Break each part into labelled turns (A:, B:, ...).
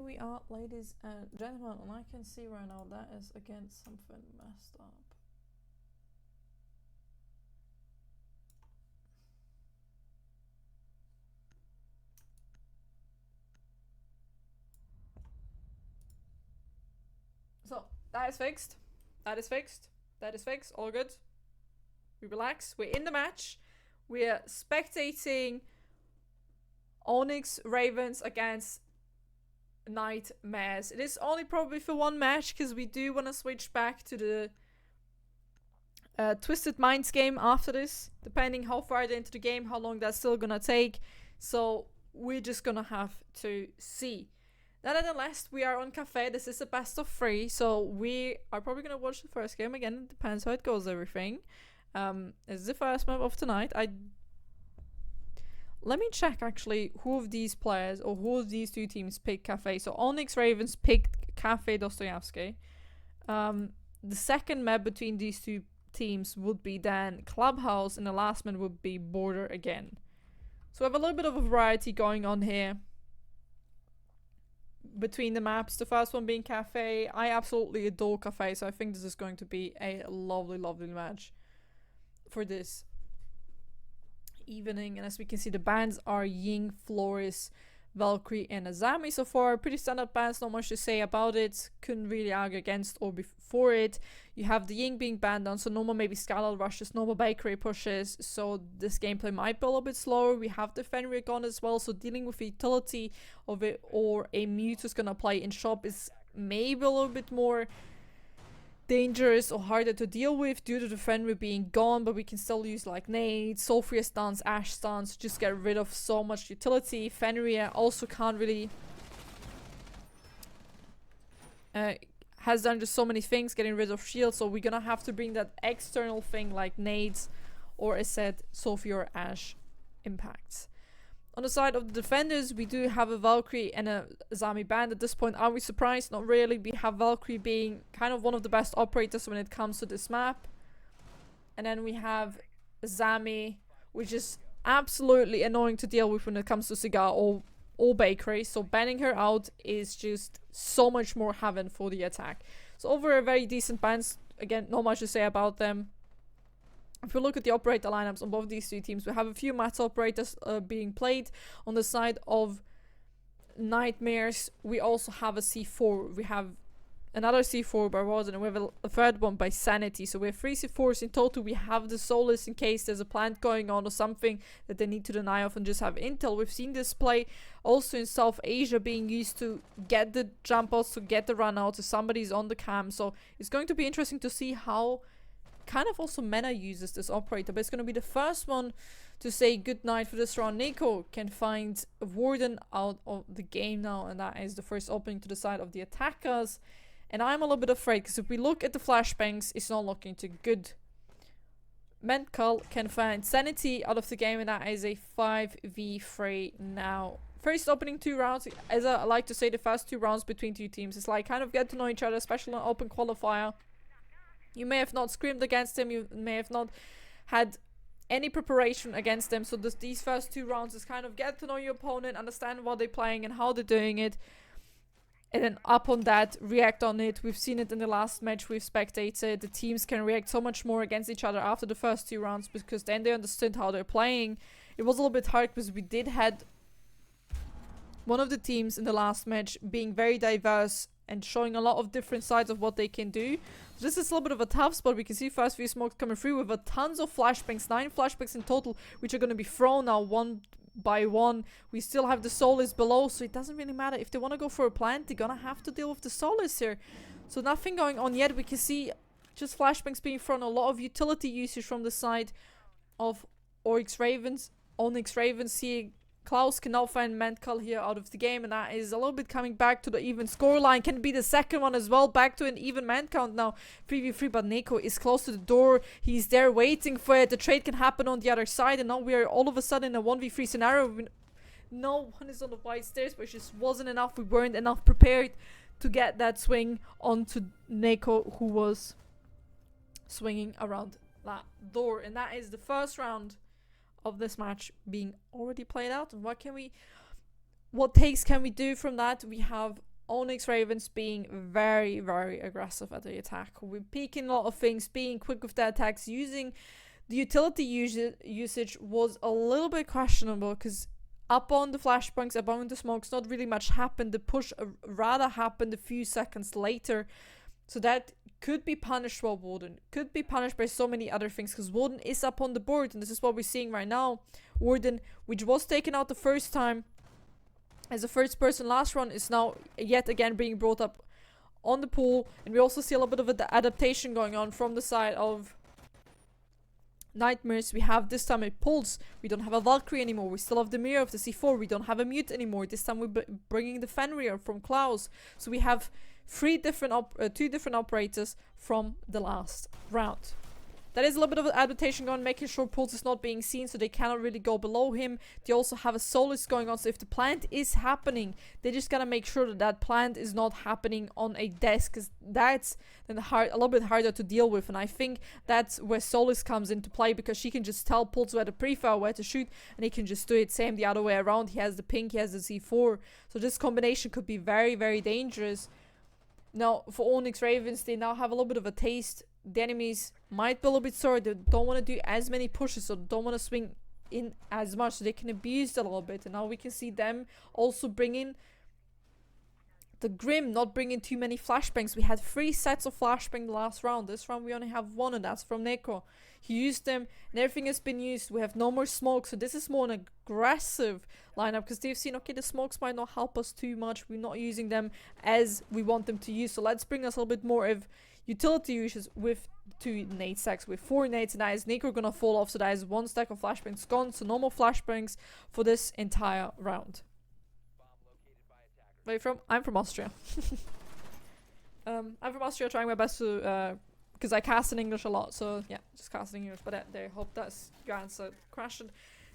A: we are, ladies and gentlemen, and I can see right now that is again something messed up. So that is fixed. That is fixed. That is fixed. All good. We relax. We're in the match. We're spectating ONYX Ravens against Nightmares. It is only probably for one match because we do want to switch back to the Twisted Minds game after this, depending how far into the game, how long that's still gonna take. So we're just gonna have to see. Nonetheless, we are on cafe. This is the best of 3, so we are probably gonna watch the first game again. It depends how it goes. Everything. It's the first map of tonight. Let me check actually who of these players or who of these two teams picked Cafe. So ONYX Ravens picked Cafe Dostoyevsky. The second map between these two teams would be then Clubhouse, and the last map would be Border again. So we have a little bit of a variety going on here between the maps. The first one being Cafe. I absolutely adore Cafe, so I think this is going to be a lovely, lovely match for this evening. And as we can see, the bands are Ying, Floris, Valkyrie, and Azami so far. Pretty standard bands, not much to say about it. Couldn't really argue against or before it. You have the Ying being banned on, so normal maybe Skylar rushes, normal Bakery pushes, so this gameplay might be a little bit slower. We have the Fenrir gone as well, so dealing with the utility of it or a Mute who's gonna play in shop is maybe a little bit more dangerous or harder to deal with due to the Fenrir being gone, but we can still use like nades, Sulfuria stuns, Ash stuns, just get rid of so much utility. Fenrir also can't really has done just so many things, getting rid of shield, so we're gonna have to bring that external thing like nades or as said Sulfuria or Ash impacts. On the side of the defenders, we do have a Valkyrie and a Zami band. At this point, are we surprised? Not really. We have Valkyrie being kind of one of the best operators when it comes to this map. And then we have Zami, which is absolutely annoying to deal with when it comes to Cigar or Bakery. So banning her out is just so much more heaven for the attack. So over a very decent bands. Again, not much to say about them. If we look at the operator lineups on both these two teams, we have a few Mats operators being played. On the side of Nightmares, we also have a C4. We have another C4 by Rosen, and we have a third one by Sanity. So we have 3 C4s in total. We have the Solace in case there's a plant going on or something that they need to deny off and just have intel. We've seen this play also in South Asia being used to get the jump outs, to get the run outs if somebody's on the cam. So it's going to be interesting to see how kind of also MENA uses this operator, but it's going to be the first one to say goodnight for this round. Nico can find Warden out of the game now, and that is the first opening to the side of the attackers. And I'm a little bit afraid because if we look at the flashbangs, it's not looking too good. Mental can find Sanity out of the game, and that is a 5v3 now. First opening 2 rounds, as I like to say, the first 2 rounds between two teams is like kind of get to know each other, especially on open qualifier. You may have not screamed against them, you may have not had any preparation against them, so these first 2 rounds is kind of get to know your opponent, understand what they're playing and how they're doing it, and then up on that, react on it. We've seen it in the last match we've spectated. The teams can react so much more against each other after the first 2 rounds because then they understood how they're playing. It was a little bit hard because we did had one of the teams in the last match being very diverse and showing a lot of different sides of what they can do. So this is a little bit of a tough spot. We can see first few smokes coming through with a tons of flashbangs, 9 flashbangs in total, which are going to be thrown now one by one. We still have the Solace below, so it doesn't really matter. If they want to go for a plant, they're going to have to deal with the Solace here. So nothing going on yet. We can see just flashbangs being thrown, a lot of utility usage from the side of ONYX Ravens. Seeing Klaus can now find Mentkal here out of the game, and that is a little bit coming back to the even scoreline. Can be the second one as well, back to an even man count now. 3v3, but Neko is close to the door. He's there waiting for it. The trade can happen on the other side, and now we are all of a sudden in a 1v3 scenario. No one is on the white stairs, but it just wasn't enough. We weren't enough prepared to get that swing onto Neko, who was swinging around that door. And that is the first round of this match being already played out. And what takes can we do from that? We have ONYX Ravens being very, very aggressive at the attack. We're peeking a lot of things, being quick with the attacks, using the utility usage was a little bit questionable because up on the flashbangs, up on the smokes, not really much happened. The push rather happened a few seconds later. So that could be punished by Warden. Could be punished by so many other things because Warden is up on the board. And this is what we're seeing right now. Warden, which was taken out the first time as a first person last run, is now yet again being brought up on the pool. And we also see a little bit of an adaptation going on from the side of Nightmares. We have this time a Pulse. We don't have a Valkyrie anymore. We still have the Mirror of the C4. We don't have a Mute anymore. This time we're bringing the Fenrir from Klaus. So we have two different operators from the last round. That is a little bit of an adaptation going, making sure Pulse is not being seen, so they cannot really go below him. They also have a Solus going on, so if the plant is happening, they just gotta make sure that that plant is not happening on a desk, because that's then a little bit harder to deal with. And I think that's where Solus comes into play, because she can just tell Pulse where to pre-fire, where to shoot, and he can just do it. Same the other way around. He has the pink, he has the C4. So this combination could be very, very dangerous. Now, for ONYX Ravens, they now have a little bit of a taste. The enemies might be a little bit sore. They don't want to do as many pushes, so don't want to swing in as much, so they can abuse it a little bit. And now we can see them also bring in the Grim, not bringing too many flashbangs. We had 3 sets of flashbang the last round. This round we only have 1, and that's from Neko. He used them, and everything has been used. We have no more smoke, so this is more an aggressive lineup, because they've seen, okay, the smokes might not help us too much. We're not using them as we want them to use, so let's bring us a little bit more of utility uses with 2 nade stacks, with 4 nades, and that is Neko gonna fall off, so that is 1 stack of flashbangs gone, so no more flashbangs for this entire round. Where are you from? I'm from Austria. I'm from Austria, trying my best to, because I cast in English a lot, so yeah, just casting English, but I hope that's your answer question.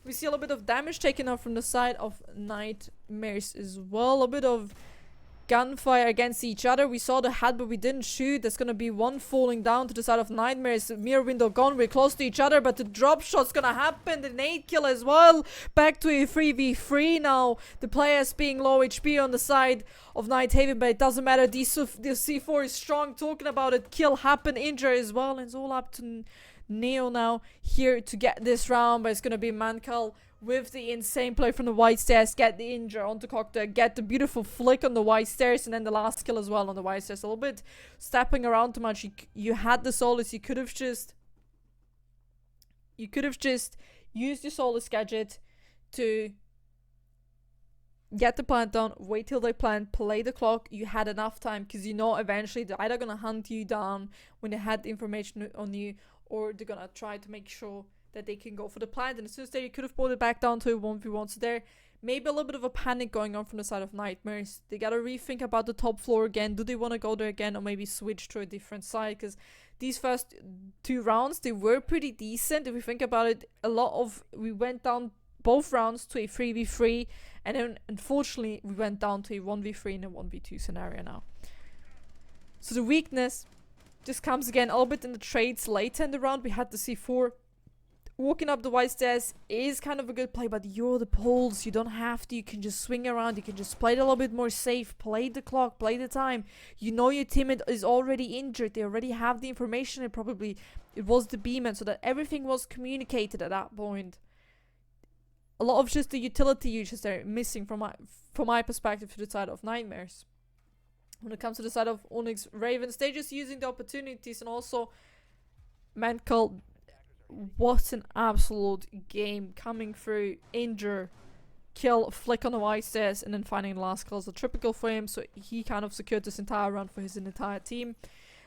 A: We see a little bit of damage taken out from the side of Nightmares as well, a bit of gunfire against each other. We saw the head, but we didn't shoot. There's gonna be one falling down to the side of Nightmares. Mirror window gone. We're close to each other, but the drop shot's gonna happen. The nade kill as well. Back to a 3v3 now. The players being low HP on the side of Nighthaven, but it doesn't matter. The C4 is strong. Talking about it. Kill happen. Injure as well. And it's all up to Neo now here to get this round, but it's gonna be Mankal with the insane play from the white stairs, get the injure onto Cocktail, get the beautiful flick on the white stairs, and then the last kill as well on the white stairs. A little bit stepping around too much. You had the Solus. You could have just used your Solus gadget to get the plant down, wait till they plant, play the clock. You had enough time, because you know eventually they're either gonna hunt you down when they had the information on you, or they're gonna try to make sure that they can go for the plant. And as soon as you could have brought it back down to a 1v1. So there maybe a little bit of a panic going on from the side of Nightmares. They gotta rethink about the top floor again. Do they want to go there again, or maybe switch to a different side? Because these first 2 rounds, they were pretty decent. If we think about it, we went down both rounds to a 3v3, and then unfortunately we went down to a 1v3 and a 1v2 scenario now. So the weakness just comes again a little bit in the trades later in the round. We had the C4. Walking up the white stairs is kind of a good play, but you're the poles. You don't have to. You can just swing around. You can just play it a little bit more safe. Play the clock. Play the time. You know your teammate is already injured. They already have the information. It was the B-man, so that everything was communicated at that point. A lot of just the utility uses there missing from my perspective to the side of Nightmares. When it comes to the side of ONYX Ravens, they're just using the opportunities, and also Mankal. What an absolute game, coming through, injure, kill, flick on the white stairs, and then finding the last kill is a triple kill for him. So he kind of secured this entire run for his entire team.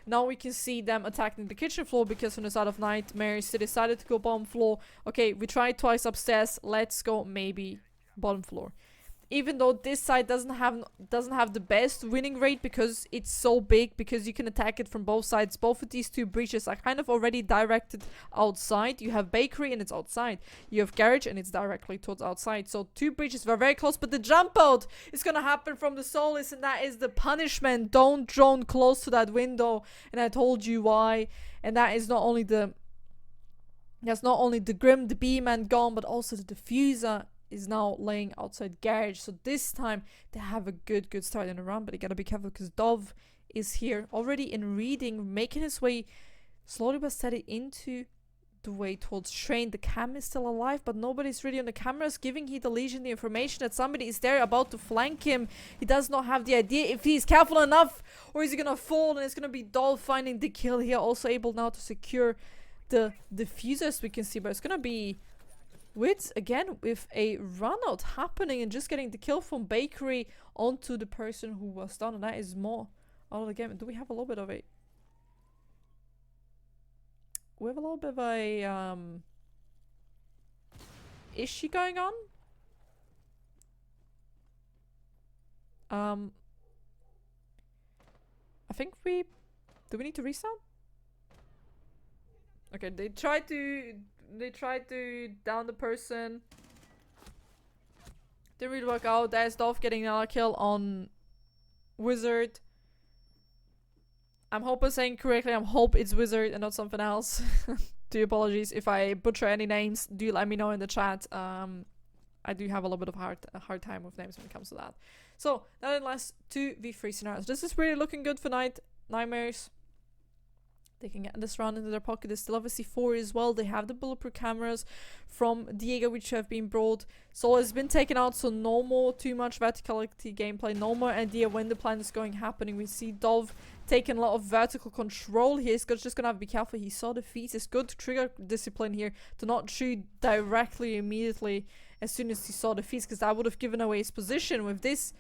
A: Now we can see them attacking the kitchen floor, because on the side of Nightmares they decided to go bottom floor. Okay, we tried twice upstairs, let's go maybe bottom floor. Even though this side doesn't have the best winning rate, because it's so big, because you can attack it from both sides. Both of these 2 breaches are kind of already directed outside. You have bakery and it's outside. You have garage and it's directly towards outside. So 2 breaches were very close, but the jump out is gonna happen from the Solus, and that is the punishment. Don't drone close to that window, and I told you why. And that is not only the Grim, the B-man gone, but also the diffuser is now laying outside garage. So this time they have a good start in the round, but they gotta be careful because Dove is here already in reading, making his way slowly but steady into the way towards train. The cam is still alive, but nobody's really on the cameras giving the Legion the information that somebody is there about to flank him. He does not have the idea if he's careful enough, or is he gonna fall, and it's gonna be Dove finding the kill here, also able now to secure the diffusers, we can see. But it's gonna be with a run out happening and just getting the kill from Bakery onto the person who was down, and that is more out of the game. Do we have a little bit of a issue going on? I think do we need to restart? Okay, they tried to down the person. Didn't really work out. There's Dove getting another kill on Wizard. I'm hoping saying correctly. I hope it's Wizard and not something else. Do apologies if I butcher any names. Do let me know in the chat. I do have a little bit of a hard time with names when it comes to that. So nonetheless, 2v3 scenarios. This is really looking good for Nightmares. They can get this round into their pocket. There's still obviously 4 as well. They have the bulletproof cameras from Diego, which have been brought. Soul has been taken out, so no more too much verticality gameplay. No more idea when the plan is going happening. We see Dove taking a lot of vertical control here. He's just gonna have to be careful. He saw the feet. It's good trigger discipline here to not shoot directly immediately as soon as he saw the feet, because that would have given away his position. With this,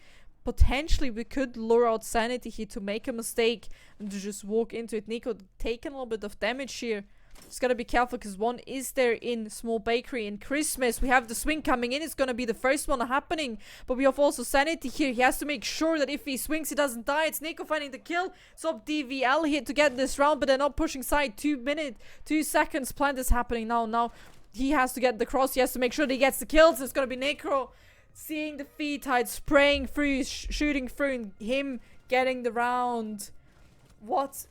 A: potentially we could lure out Sanity here to make a mistake and to just walk into it. Nico taking a little bit of damage here. Just gotta be careful because one is there in Small Bakery. In Christmas, we have the swing coming in. It's gonna be the first one happening. But we have also Sanity here. He has to make sure that if he swings, he doesn't die. It's Nico finding the kill. So DVL here to get this round, but they're not pushing side. 2 seconds plant is happening now. Now he has to get the cross. He has to make sure that he gets the kills. It's gonna be Necro seeing the feed tide, spraying through, shooting through, and him getting the round. What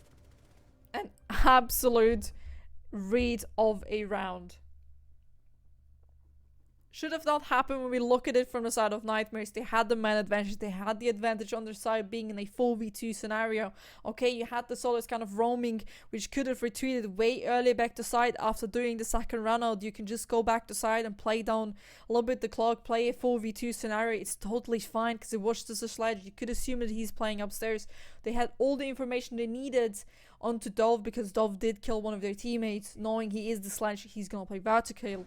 A: an absolute read of a round. Should have not happened when we look at it from the side of Nightmares. They had the man advantage. They had the advantage on their side being in a 4v2 scenario. Okay, you had the Solos kind of roaming, which could have retreated way earlier back to side after doing the second run out. You can just go back to side and play down a little bit the clock, play a 4v2 scenario. It's totally fine because it watched as a slide. You could assume that he's playing upstairs. They had all the information they needed onto Dove because Dove did kill one of their teammates. Knowing he is the slide, he's gonna play vertical.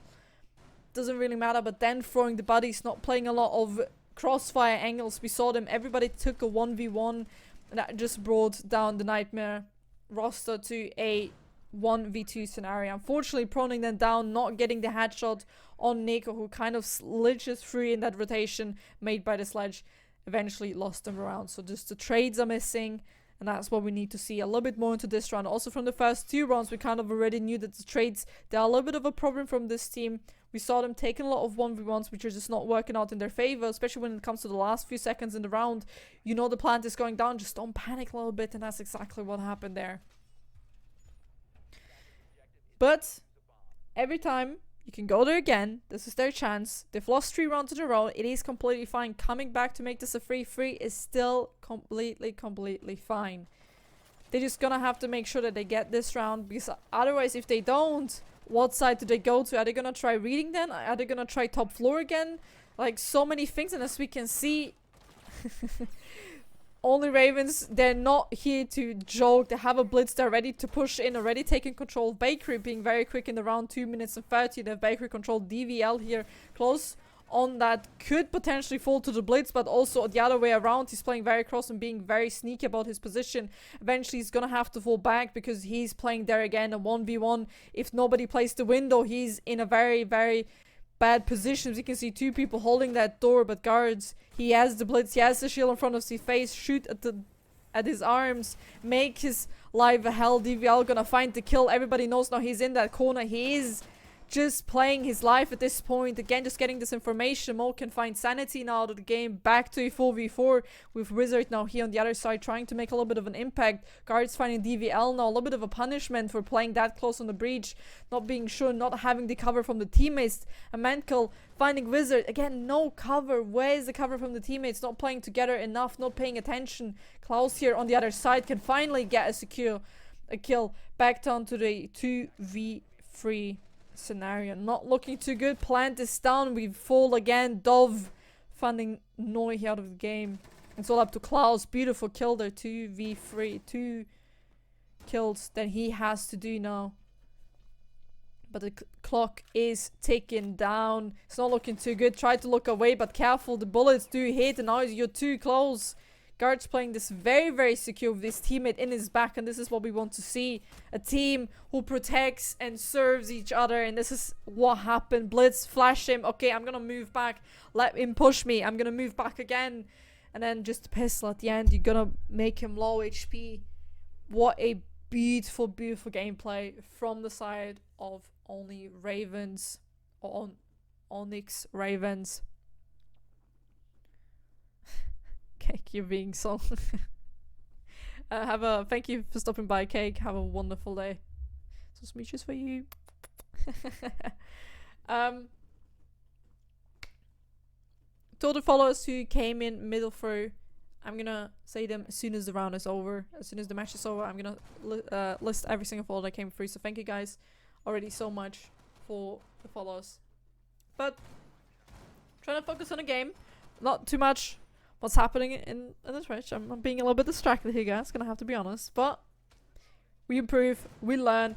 A: Doesn't really matter, but then throwing the bodies, not playing a lot of crossfire angles. We saw them, everybody took a 1v1, and that just brought down the Nightmare roster to a 1v2 scenario. Unfortunately, proning them down, not getting the headshot on Nico, who kind of slidges through in that rotation made by the sledge, eventually lost them around. So just the trades are missing, and that's what we need to see a little bit more into this round. Also from the first 2 rounds, we kind of already knew that the trades, they are a little bit of a problem from this team. We saw them taking a lot of 1v1s, which are just not working out in their favor, especially when it comes to the last few seconds in the round. You know the plant is going down, just don't panic a little bit, and that's exactly what happened there. But every time you can go there again, this is their chance. They've lost 3 rounds in a row. It is completely fine. Coming back to make this a 3-3 is still completely fine. They're just gonna have to make sure that they get this round, because otherwise, if they don't, what side do they go to? Are they gonna try reading then? Are they gonna try top floor again? Like, so many things, and as we can see, only Ravens, they're not here to joke. They have a blitz, they're ready to push in, already taking control of Bakery, being very quick in the round, 2 minutes and 30. They have Bakery control. DVL here, close on that, could potentially fall to the blitz, but also the other way around. He's playing very close and being very sneaky about his position. Eventually he's gonna have to fall back because he's playing there again, a 1v1. If nobody plays the window, he's in a very bad position. As you can see, 2 people holding that door, but guards. He has the blitz, he has the shield in front of his face, shoot at his arms, make his life a hell. DVL gonna find the kill. Everybody knows now he's in that corner. He is just playing his life at this point. Again, just getting this information. Mo can find sanity now out of the game. Back to a 4v4 with Wizard now here on the other side, trying to make a little bit of an impact. Guards finding DVL now, a little bit of a punishment for playing that close on the breach, not being sure, not having the cover from the teammates. And Mankel finding Wizard. Again, no cover. Where's the cover from the teammates? Not playing together enough, not paying attention. Klaus here on the other side can finally get a kill. Back down to the 2v3 scenario. Not looking too good. Plant is down. We fall again. Dove finding Noi out of the game. It's all up to Klaus. Beautiful kill there. 2v3. 2 kills that he has to do now. But the clock is ticking down. It's not looking too good. Try to look away, but careful. The bullets do hit, and now you're too close. Guards playing this very, very secure with his teammate in his back, and this is what we want to see. A team who protects and serves each other, and this is what happened. Blitz, flash him. Okay, I'm gonna move back. Let him push me. I'm gonna move back again. And then just a pistol at the end. You're gonna make him low HP. What a beautiful, beautiful gameplay from the side of only Ravens. Or ONYX Ravens. Cake, you're being so thank you for stopping by, Cake. Have a wonderful day. So smooches for you. To all the followers who came in middle through, I'm gonna say them as soon as the round is over. As soon as the match is over, I'm gonna list every single follower that came through. So thank you guys already so much for the follows. But trying to focus on the game, not too much what's happening in the Twitch. I'm being a little bit distracted here, guys. Gonna have to be honest. But we improve, we learn.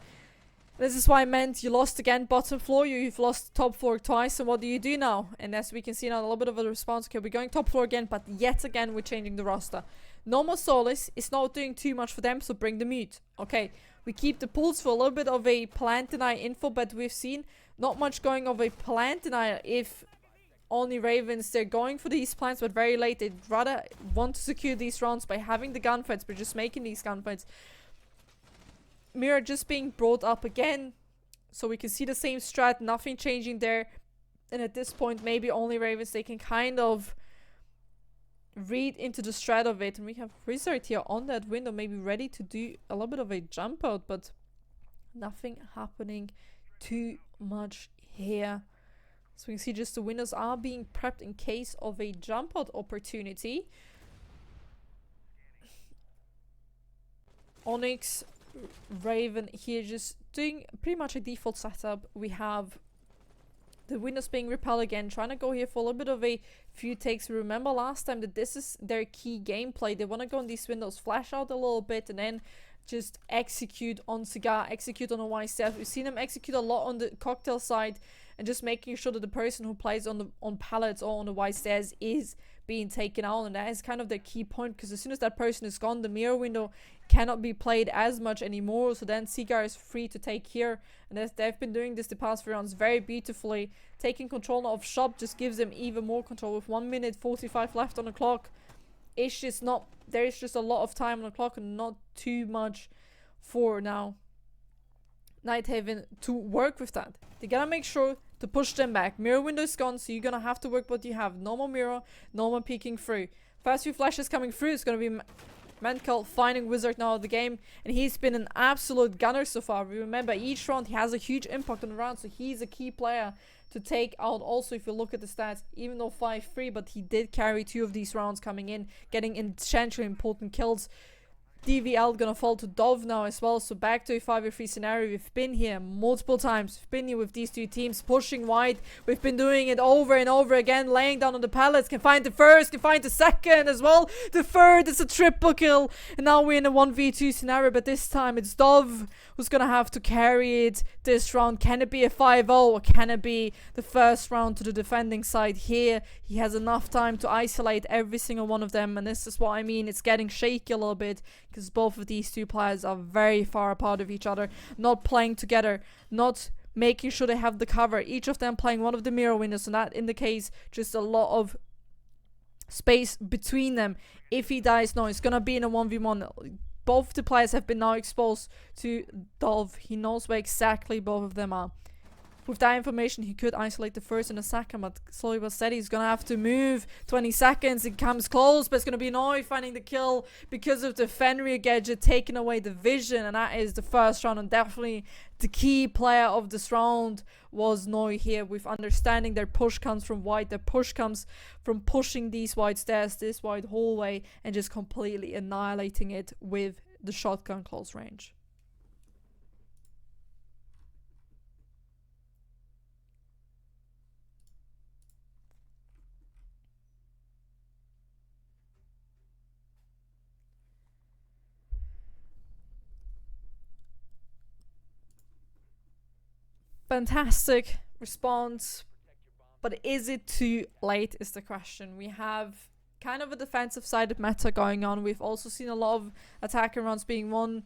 A: This is why I meant you lost again bottom floor. You've lost top floor twice. And what do you do now? And as we can see now, a little bit of a response. Okay, we're going top floor again, but yet again we're changing the roster. No more Solis. It's not doing too much for them, so bring the mute. Okay, we keep the pulls for a little bit of a plant denial info, but we've seen not much going of a plant denial if only Ravens, they're going for these plants, but very late. They'd rather want to secure these rounds by having the gunfights, but just making these gunfights. Mirror just being brought up again, so we can see the same strat, nothing changing there. And at this point, maybe only Ravens, they can kind of read into the strat of it. And we have Wizard here on that window, maybe ready to do a little bit of a jump out, but nothing happening too much here. So we can see just the windows are being prepped in case of a jump out opportunity. ONYX Raven here just doing pretty much a default setup. We have the windows being repelled again, trying to go here for a little bit of a few takes. Remember last time that this is their key gameplay. They want to go on these windows, flash out a little bit, and then just execute on Cigar, execute on a wide stairs. We've seen them execute a lot on the cocktail side, and just making sure that the person who plays on pallets or on the wide stairs is being taken out, and that is kind of their key point, because as soon as that person is gone, the mirror window cannot be played as much anymore. So then Cigar is free to take here, and they've been doing this the past few rounds very beautifully. Taking control of shop just gives them even more control. With 1 minute 45 left on the clock, it's just not, there is just a lot of time on the clock and not too much for now Nighthaven to work with that. They gotta make sure to push them back. Mirror window is gone, so you're gonna have to work what you have. No more mirror, no more peeking through. First few flashes coming through. It's gonna be Mankel finding Wizard now of the game, and he's been an absolute gunner so far. Remember, each round he has a huge impact on the round, so he's a key player to take out. Also, if you look at the stats, even though 5-3, but he did carry 2 of these rounds coming in, getting essentially important kills. DVL gonna fall to Dove now as well, so back to a 5v3 scenario. We've been here multiple times. We've been here with these two teams pushing wide. We've been doing it over and over again, laying down on the pallets. Can find the first, can find the second as well. The third is a triple kill, and now we're in a 1v2 scenario, but this time it's Dove who's gonna have to carry it this round. Can it be a 5-0, or can it be the first round to the defending side here? He has enough time to isolate every single one of them, and this is what I mean. It's getting shaky a little bit, because both of these two players are very far apart of each other, not playing together, not making sure they have the cover. Each of them playing one of the mirror windows, and that indicates just a lot of space between them. If he dies, no, it's gonna be in a 1v1. Both the players have been now exposed to Dove. He knows where exactly both of them are. with that information, he could isolate the first and the second, but slowly but steady, he's gonna have to move. 20 seconds, it comes close, but it's gonna be Noi finding the kill because of the Fenrir gadget taking away the vision, and that is the first round, and definitely the key player of this round was Noi here, with understanding their push comes from white, their push comes from pushing these wide stairs, this wide hallway, and just completely annihilating it with the shotgun close range. Fantastic response, but is it too late is the question. We have kind of a defensive sided meta going on. We've also seen a lot of attacking rounds being won.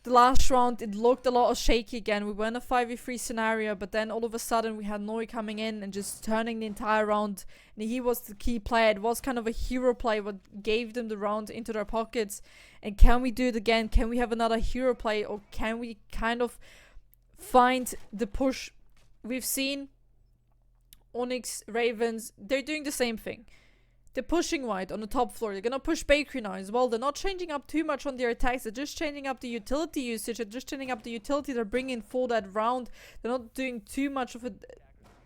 A: The last round, it looked a lot of shaky again. We were in a 5v3 scenario, but then all of a sudden we had Noi coming in and just turning the entire round, and he was the key player. It was kind of a hero play what gave them the round into their pockets. And can we do it again? Can we have another hero play, or can we kind of find the push? We've seen ONYX, Ravens, they're doing the same thing. They're pushing wide on the top floor. They're gonna push bakery now as well. They're not changing up too much on their attacks. They're just changing up the utility usage. They're just changing up the utility they're bringing for that round. They're not doing too much of a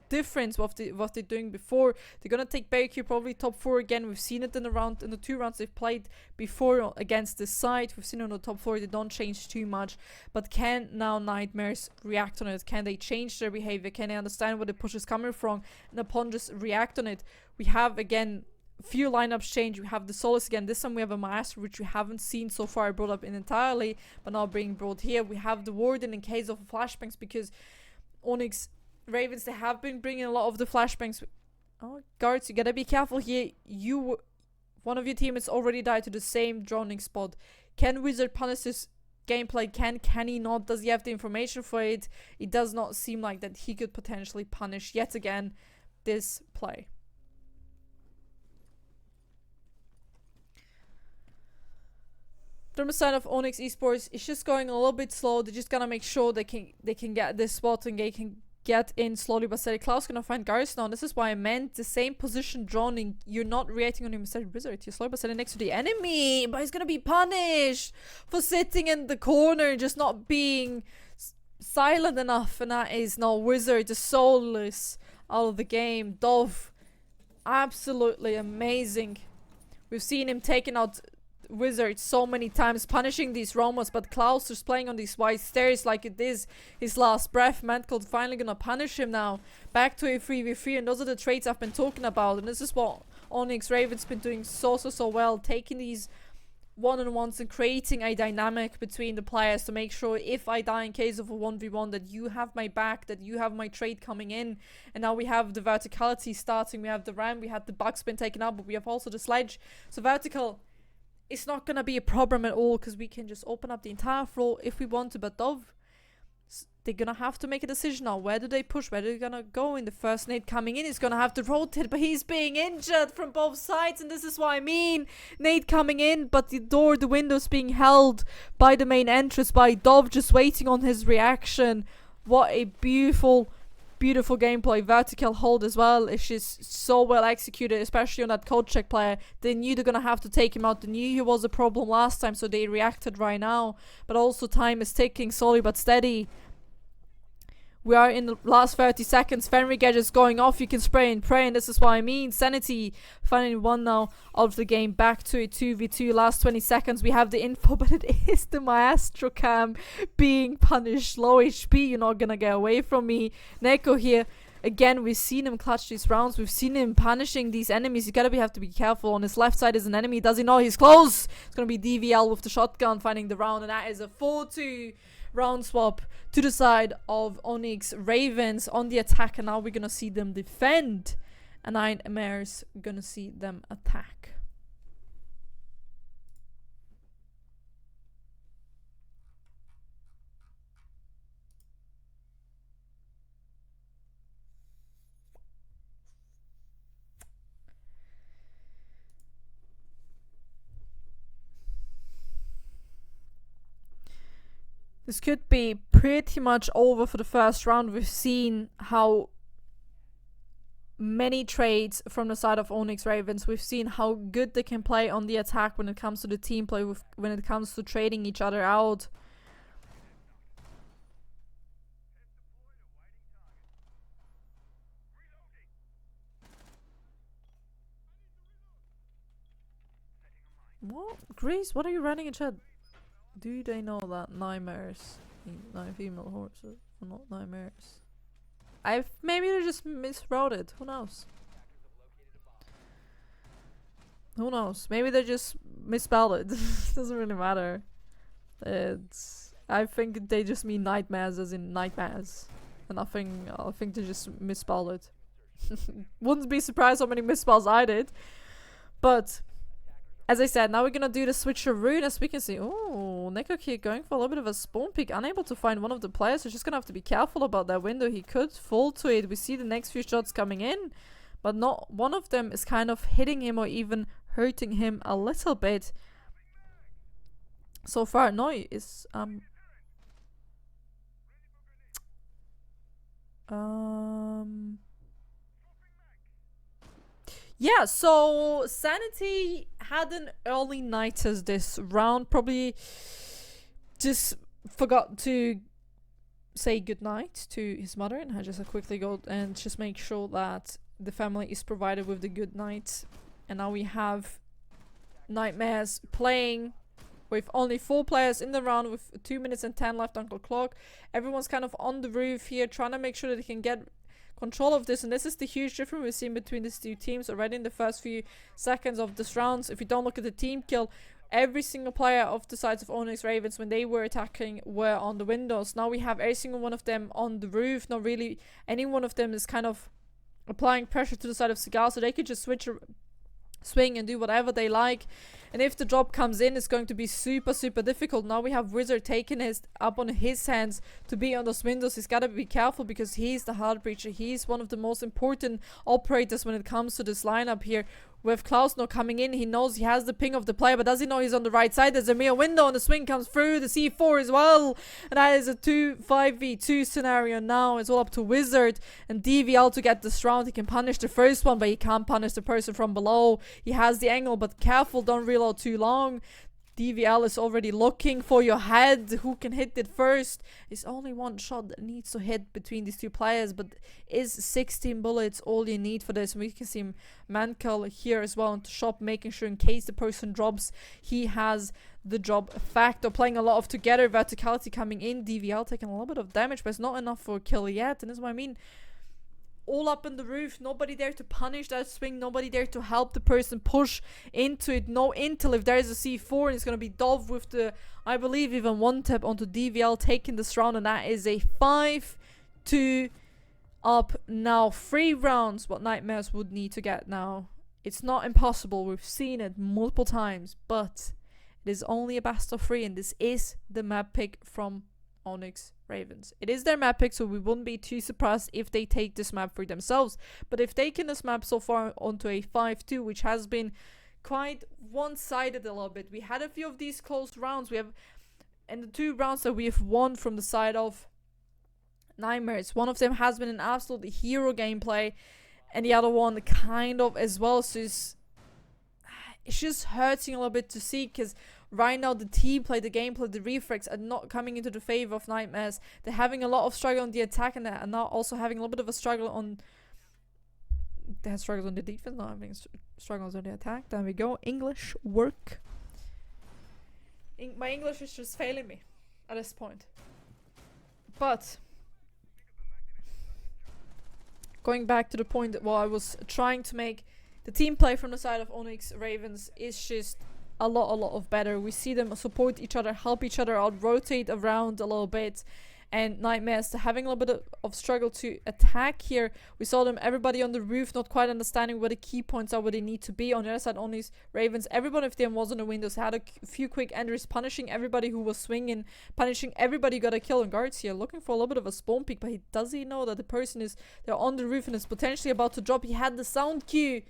A: difference what they're doing before. They're gonna take bakery, probably top 4 again. We've seen it in the 2 rounds they've played before against this side. We've seen it on the top 4. They don't change too much, but can now Nightmares react on it? Can they change their behavior? Can they understand where the push is coming from, and upon just react on it? We have again few lineups change. We have the Solace again. This time we have a Master, which we haven't seen so far brought up in entirely, but now being brought here. We have the Warden in case of flashbangs, because ONYX Ravens, they have been bringing a lot of the flashbangs. Oh, guards, you gotta be careful here. One of your teammates already died to the same droning spot. Can Wizard punish this gameplay? Can he not? Does he have the information for it? It does not seem like that he could potentially punish yet again this play. From the side of ONYX Esports, it's just going a little bit slow. They're just gonna make sure they can get this spot, and they can get in slowly but steady. Klaus gonna find Garrus now. This is why I meant the same position droning. You're not reacting on him instead. Wizard, you're slowly but steady next to the enemy, but he's gonna be punished for sitting in the corner and just not being silent enough. And that is now Wizard, the soulless out of the game. Dove, absolutely amazing. We've seen him taking out Wizard so many times, punishing these Romans, but Klaus is playing on these wide stairs like it is his last breath. Mantle finally gonna punish him now. Back to a 3v3, and those are the traits I've been talking about, and this is what ONYX Ravens been doing so well, taking these one-on-ones and creating a dynamic between the players to make sure if I die in case of a 1v1 that you have my back, that you have my trait coming in. And now we have the verticality starting. We have the ram, we had the bugs been taken out, but we have also the sledge. So vertical, it's not gonna be a problem at all, because we can just open up the entire floor if we want to. But Dove, they're gonna have to make a decision now. Where do they push? Where are they gonna go? In the first nade coming in, he's gonna have to rotate, but he's being injured from both sides, and this is what I mean. Nade coming in, but the window's being held by the main entrance, by Dove just waiting on his reaction. What a beautiful gameplay. Vertical hold as well. It's just so well executed, especially on that code check player. They knew they're gonna have to take him out. They knew he was a problem last time, so they reacted right now. But also time is ticking slowly but steady. We are in the last 30 seconds. Fenrir gadgets going off. You can spray and pray, and this is what I mean. Sanity finally won now out of the game. Back to a 2v2. Last 20 seconds. We have the info, but it is the Maestro cam being punished. Low HP. You're not gonna get away from me. Neko here. Again, we've seen him clutch these rounds. We've seen him punishing these enemies. You have to be careful. On his left side is an enemy. Does he know he's close? It's gonna be DVL with the shotgun finding the round, and that is a 4-2 round swap to the side of ONYX Ravens on the attack. And now we're gonna see them defend, and Nightmares gonna see them attack. This could be pretty much over for the first round. We've seen how many trades from the side of ONYX Ravens. We've seen how good they can play on the attack when it comes to the team play, when it comes to trading each other out. What? Greece, what are you running in chat? Do they know that nightmares mean 9 female horses are not nightmares? Maybe they just misrouted. Who knows? Who knows? Maybe they just misspelled it. Doesn't really matter. I think they just mean nightmares as in nightmares. And I think they just misspelled it. Wouldn't be surprised how many misspells I did. But as I said, now we're gonna do the switcheroo. As we can see, oh, Neko here going for a little bit of a spawn pick, unable to find one of the players. So just gonna have to be careful about that window. He could fall to it. We see the next few shots coming in, but not one of them is kind of hitting him or even hurting him a little bit. So far, no, is yeah, so Sanity had an early night as this round. Probably just forgot to say goodnight to his mother, and I just quickly go and just make sure that the family is provided with the good night. And now we have Nightmares playing with only 4 players in the round with 2 minutes and 10 left on the clock. Everyone's kind of on the roof here trying to make sure that they can get control of this, and this is the huge difference we've seen between these two teams already in the first few seconds of this round. If you don't look at the team kill, every single player of the sides of ONYX Ravens, when they were attacking, were on the windows. Now we have every single one of them on the roof. Not really any one of them is kind of applying pressure to the side of Cigar, so they could just swing and do whatever they like. And if the drop comes in, it's going to be super difficult. Now we have Wizard taking his up on his hands to be on those windows. He's got to be careful because he's the hard breacher. He's one of the most important operators when it comes to this lineup here. With Klausno coming in, he knows he has the ping of the player, but does he know he's on the right side? There's a mere window and the swing comes through the C4 as well. And that is a 5v2 scenario now. It's all up to Wizard and DVL to get this round. He can punish the first one, but he can't punish the person from below. He has the angle, but careful, don't reload too long. DVL is already looking for your head. Who can hit it first? It's only one shot that needs to hit between these two players, but is 16 bullets all you need for this? And we can see Mankel here as well on the shop, making sure in case the person drops, he has the job factor. Playing a lot of together, verticality coming in. DVL taking a little bit of damage, but it's not enough for a kill yet. And this is what I mean. All up on the roof, nobody there to punish that swing, nobody there to help the person push into it. No intel if there is a C4, and it's going to be Dove with the, I believe, even one tap onto DVL taking this round, and that is a 5-2 up now. 3 rounds what Nightmares would need to get now. It's not impossible, we've seen it multiple times, but it is only a best of 3, and this is the map pick from ONYX Ravens. It is their map pick, so we wouldn't be too surprised if they take this map for themselves. But if taking this map so far onto a 5-2, which has been quite one-sided a little bit. We had a few of these close rounds. We have, and the 2 rounds that we have won from the side of Nightmares, one of them has been an absolutely hero gameplay, and the other one kind of as well. So it's just hurting a little bit to see, because right now the team play, the gameplay, the reflex are not coming into the favor of Nightmares. They're having a lot of struggle on the attack, and they're now also having a little bit of a struggle on... They have struggles on the defense, not having struggles on the attack. There we go. English work. My English is just failing me at this point. But going back to the point that I was trying to make, the team play from the side of ONYX Ravens is just a lot of better. We see them support each other, help each other out, rotate around a little bit, and Nightmares having a little bit of struggle to attack here. We saw them, everybody on the roof, not quite understanding where the key points are, where they need to be. On the other side, ONYX Ravens, everybody of them was on the windows, had a few quick enders, punishing everybody who was swinging, punishing everybody who got a kill on guards here, looking for a little bit of a spawn peek, but does he know that the person is there on the roof and is potentially about to drop? He had the sound cue,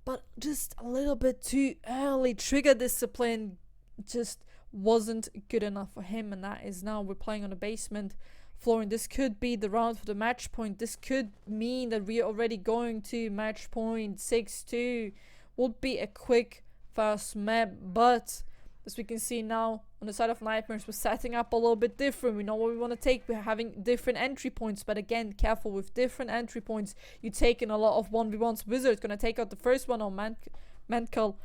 A: but just a little bit too early. Trigger discipline just wasn't good enough for him, and that is now we're playing on the basement floor, and this could be the round for the match point. This could mean that we are already going to match point 6-2. Would be a quick first map, but as we can see now on the side of Nightmares, we're setting up a little bit different. We know what we want to take. We're having different entry points, but again, careful with different entry points. You're taking a lot of 1v1s. Wizard's gonna take out the first one on Mental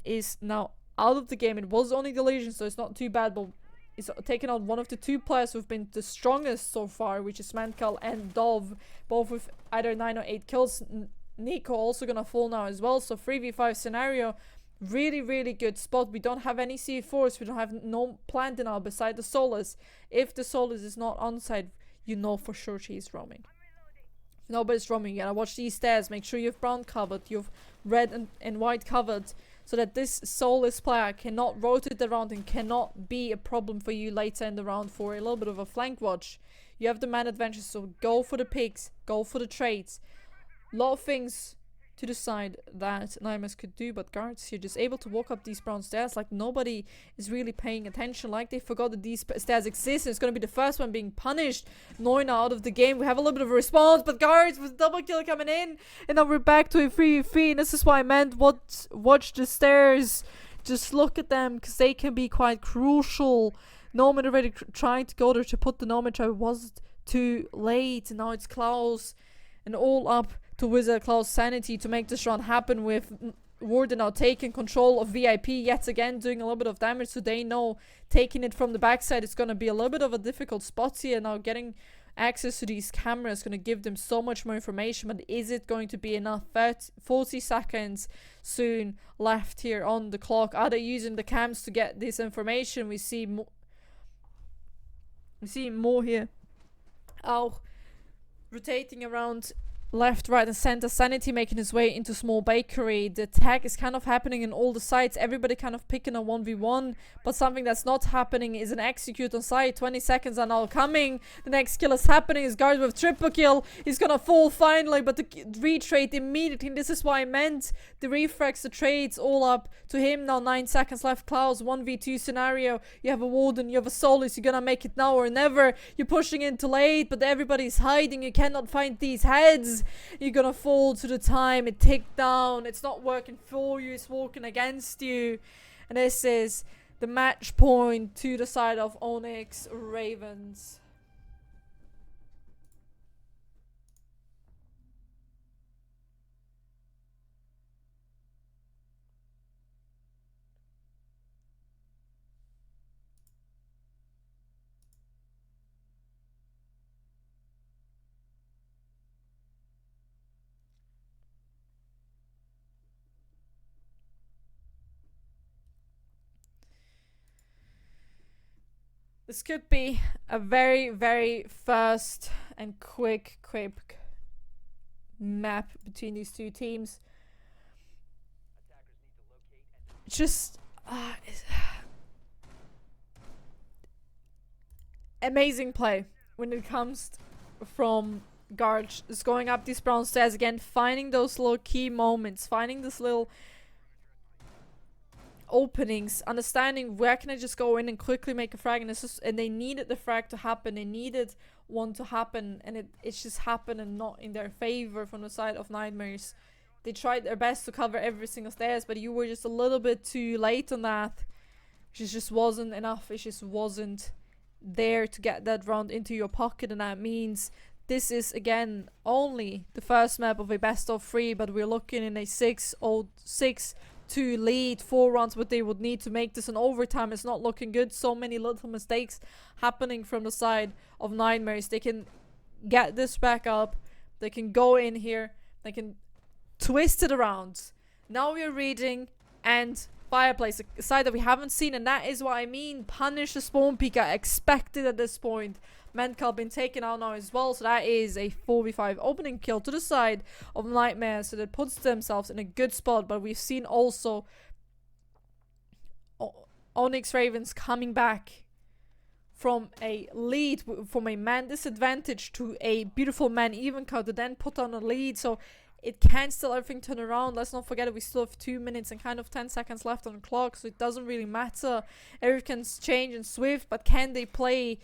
A: is now out of the game. It was only the Legion, so it's not too bad, but it's taking out one of the two players who've been the strongest so far, which is Mantkal and Dove, both with either 9 or 8 kills. Nico also gonna fall now as well, so 3v5 scenario. Really good spot. We don't have any C4s. We don't have no plant in our beside the Solus. If the Solus is not on site, you know for sure she's roaming. If nobody's roaming, you gotta watch these stairs. Make sure you have brown covered, you have red and white covered, so that this Solus player cannot rotate around and cannot be a problem for you later in the round for a little bit of a flank watch. You have the man advantage, so go for the picks, go for the trades. A lot of things to the side that Nightmares could do, but guards, you're just able to walk up these brown stairs like nobody is really paying attention, like they forgot that these stairs exist, and it's going to be the first one being punished. Noina out of the game. We have a little bit of a response, but guards with double kill coming in, and now we're back to a 3v3, and this is why I meant watch the stairs. Just look at them, because they can be quite crucial. Nomad already trying to go there to put the Nomad trap. It was too late, and now it's Klaus and all up to Wizard Klaus sanity to make this run happen, with Warden now taking control of VIP yet again, doing a little bit of damage, so they know taking it from the backside is going to be a little bit of a difficult spot here. Now getting access to these cameras is going to give them so much more information, but is it going to be enough? 40 seconds soon left here on the clock. Are they using the cams to get this information? We see more here. Oh, rotating around left, right and center. Sanity making his way into small bakery. The attack is kind of happening in all the sites. Everybody kind of picking a 1v1, but something that's not happening is an execute on site. 20 seconds are now coming. The next kill is happening. His guard with triple kill. He's gonna fall finally, but the retrade immediately. This is why I meant the refrags, the trades all up to him now. 9 seconds left. Klaus 1v2 scenario. You have a Warden, you have a Solus. You're gonna make it now or never. You're pushing in too late, but everybody's hiding. You cannot find these heads. You're gonna fall to the time. It ticked down. It's not working for you. It's working against you. And this is the match point to the side of ONYX Ravens. This could be a very fast and quick map between these two teams. Just amazing play when it comes from Garch. Is going up these brown stairs again, finding those little key moments, finding this little openings, understanding where can I just go in and quickly make a frag, and they needed the frag to happen. They needed one to happen, and it's just happened and not in their favor from the side of Nightmares. They tried their best to cover every single stairs, but you were just a little bit too late on that. It just wasn't enough. It just wasn't there to get that round into your pocket, and that means this is again only the first map of a best of 3, but we're looking in a 6-2 lead. 4 rounds what they would need to make this an overtime. It's not looking good. So many little mistakes happening from the side of Nightmares. They can get this back up. They can go in here. They can twist it around. Now we're reading and Fireplace, a side that we haven't seen, and that is what I mean. Punish the spawn peek. I expected at this point. Mentkal been taken out now as well, so that is a 4v5 opening kill to the side of Nightmare, so that puts themselves in a good spot. But we've seen also ONYX Ravens coming back from a lead, from a man disadvantage to a beautiful man even card to then put on a lead. So it can still everything turn around. Let's not forget it, we still have 2 minutes and kind of 10 seconds left on the clock, so it doesn't really matter. Everything can change in Swift, but can they play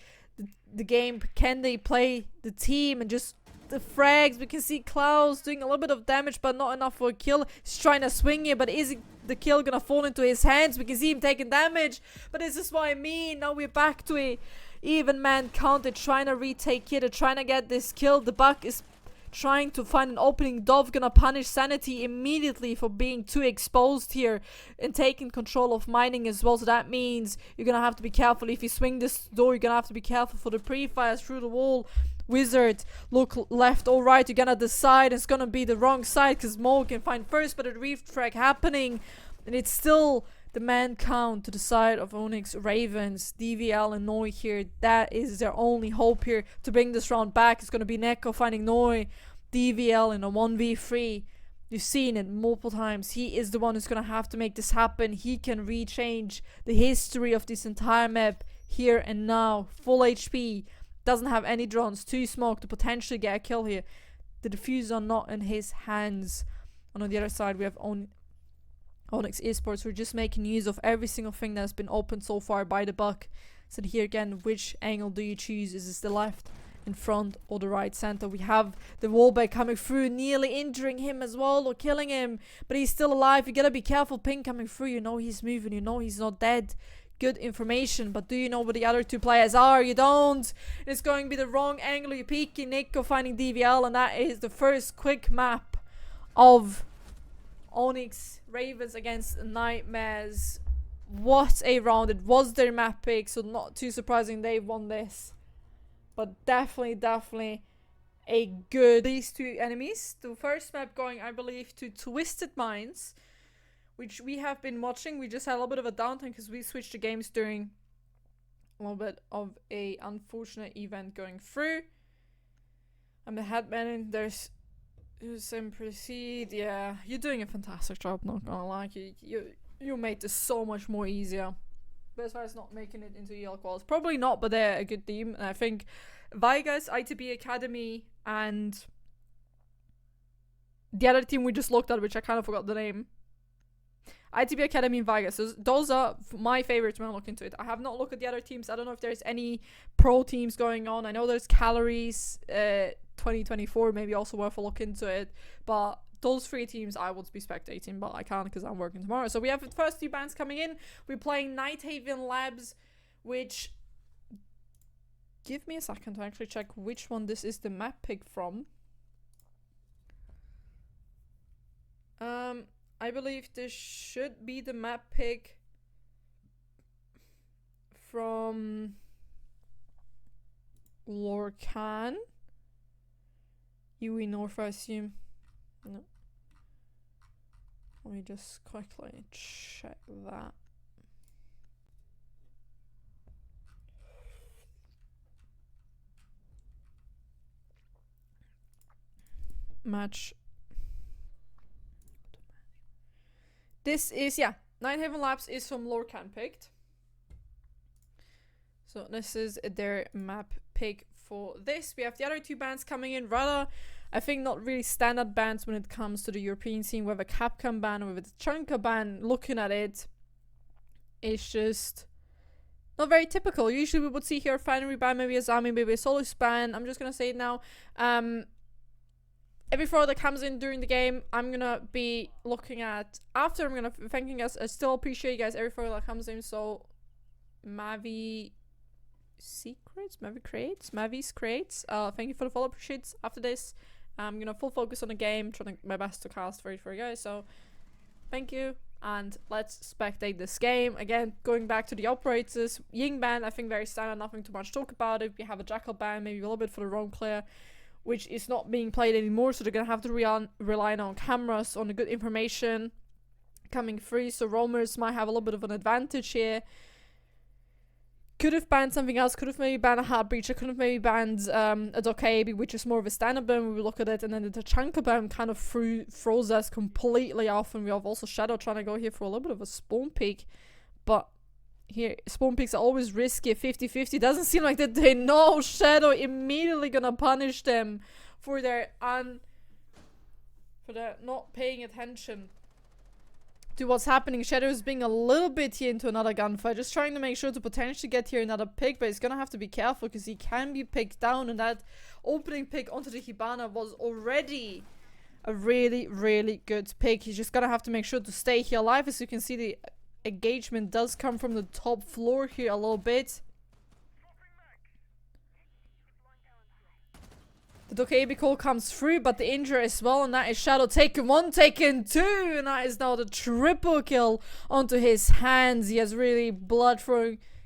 A: the game? Can they play the team? And just the frags, we can see Klaus doing a little bit of damage, but not enough for a kill. He's trying to swing it, but is the kill gonna fall into his hands? We can see him taking damage, but this is what I mean. Now we're back to a even man count. They're trying to retake it, they're trying to get this kill. The Buck is trying to find an opening. Dove gonna punish Sanity immediately for being too exposed here and taking control of mining as well. So that means you're gonna have to be careful. If you swing this door, you're gonna have to be careful for the pre-fires through the wall. Wizard, look left or right, you're gonna decide. It's gonna be the wrong side because Mo can find first, but a reef track happening, and it's still the man count to the side of ONYX Ravens. DVL and Noi here, that is their only hope here to bring this round back. It's gonna be Neko finding Noi, DVL in a 1v3. You've seen it multiple times. He is the one who's gonna have to make this happen. He can rechange the history of this entire map here and now. Full HP. Doesn't have any drones, too smoke to potentially get a kill here. The diffuser not in his hands. And on the other side we have ONYX Esports. We're just making use of every single thing that's been opened so far by the Buck. So here again, which angle do you choose? Is this the left, in front, or the right center? We have the wallbang coming through, nearly injuring him as well, or killing him, but he's still alive. You gotta be careful. Ping coming through, you know he's moving, you know he's not dead. Good information, but do you know what the other two players are? You don't. It's going to be the wrong angle. You're peeking. Nico finding DVL, and that is the first quick map of ONYX Ravens against Nightmares. What a round. It was their map pick, so not too surprising they won this. But definitely a good these two enemies. The first map going, I believe, to Twisted Minds, which we have been watching. We just had a little bit of a downtime because we switched the games during a little bit of a unfortunate event going through. I'm the headman. There's some proceed. Yeah, you're doing a fantastic job. Not gonna lie, you made this so much more easier. But as far as not making it into EL quals, probably not. But they're a good team, and I think Vigas, ITB Academy, and the other team we just looked at, which I kind of forgot the name. ITB Academy and Vegas. Those are my favorites when I look into it. I have not looked at the other teams. I don't know if there's any pro teams going on. I know there's Calories 2024, maybe also worth a look into it. But those three teams I would be spectating, but I can't because I'm working tomorrow. So we have the first two bands coming in. We're playing Nighthaven Labs, which... Give me a second to actually check which one this is the map pick from. I believe this should be the map pick from LORCAN. UE North, I assume. No. Let me just quickly check that. Match. This is, yeah, Nighthaven Labs is from LORCAN picked. So this is their map pick for this. We have the other two bands coming in, rather, I think not really standard bands when it comes to the European scene. We have a Capcom band, we have a Chunka band. Looking at it, it's just not very typical. Usually we would see here a Finery band, maybe a Zami, maybe a Solus band. I'm just gonna say it now. Every throw that comes in during the game, I'm gonna be looking at after. I'm gonna be thanking us. I still appreciate you guys every throw that comes in. So Mavi Secrets, Mavi's Creates. Thank you for the follow. Appreciate after this. I'm gonna full focus on the game, trying my best to cast for you guys. So thank you, and let's spectate this game. Again, going back to the operators, Ying band, I think very standard, nothing too much to talk about it. We have a Jackal band, maybe a little bit for the roam player, which is not being played anymore, so they're gonna have to rely on cameras, on the good information coming through. So roamers might have a little bit of an advantage here. Could have banned something else, could have maybe banned a Heart Breacher, could have maybe banned a Dokaebi, which is more of a standard ban when we look at it, and then the Tachanka ban kind of throws us completely off, and we have also Shadow trying to go here for a little bit of a spawn peek, but here, spawn peeks are always risky. 50-50. Doesn't seem like that they know Shadow immediately gonna punish them for their for that not paying attention to what's happening. Shadow is being a little bit here into another gunfight, just trying to make sure to potentially get here another pick, but he's gonna have to be careful because he can be picked down, and that opening pick onto the Hibana was already a really, really good pick. He's just gonna have to make sure to stay here alive. As you can see, the engagement does come from the top floor here a little bit. The Dokebi call comes through, but the injury as well, and that is Shadow taken 1, taken 2, and that is now the triple kill onto his hands. He has really blood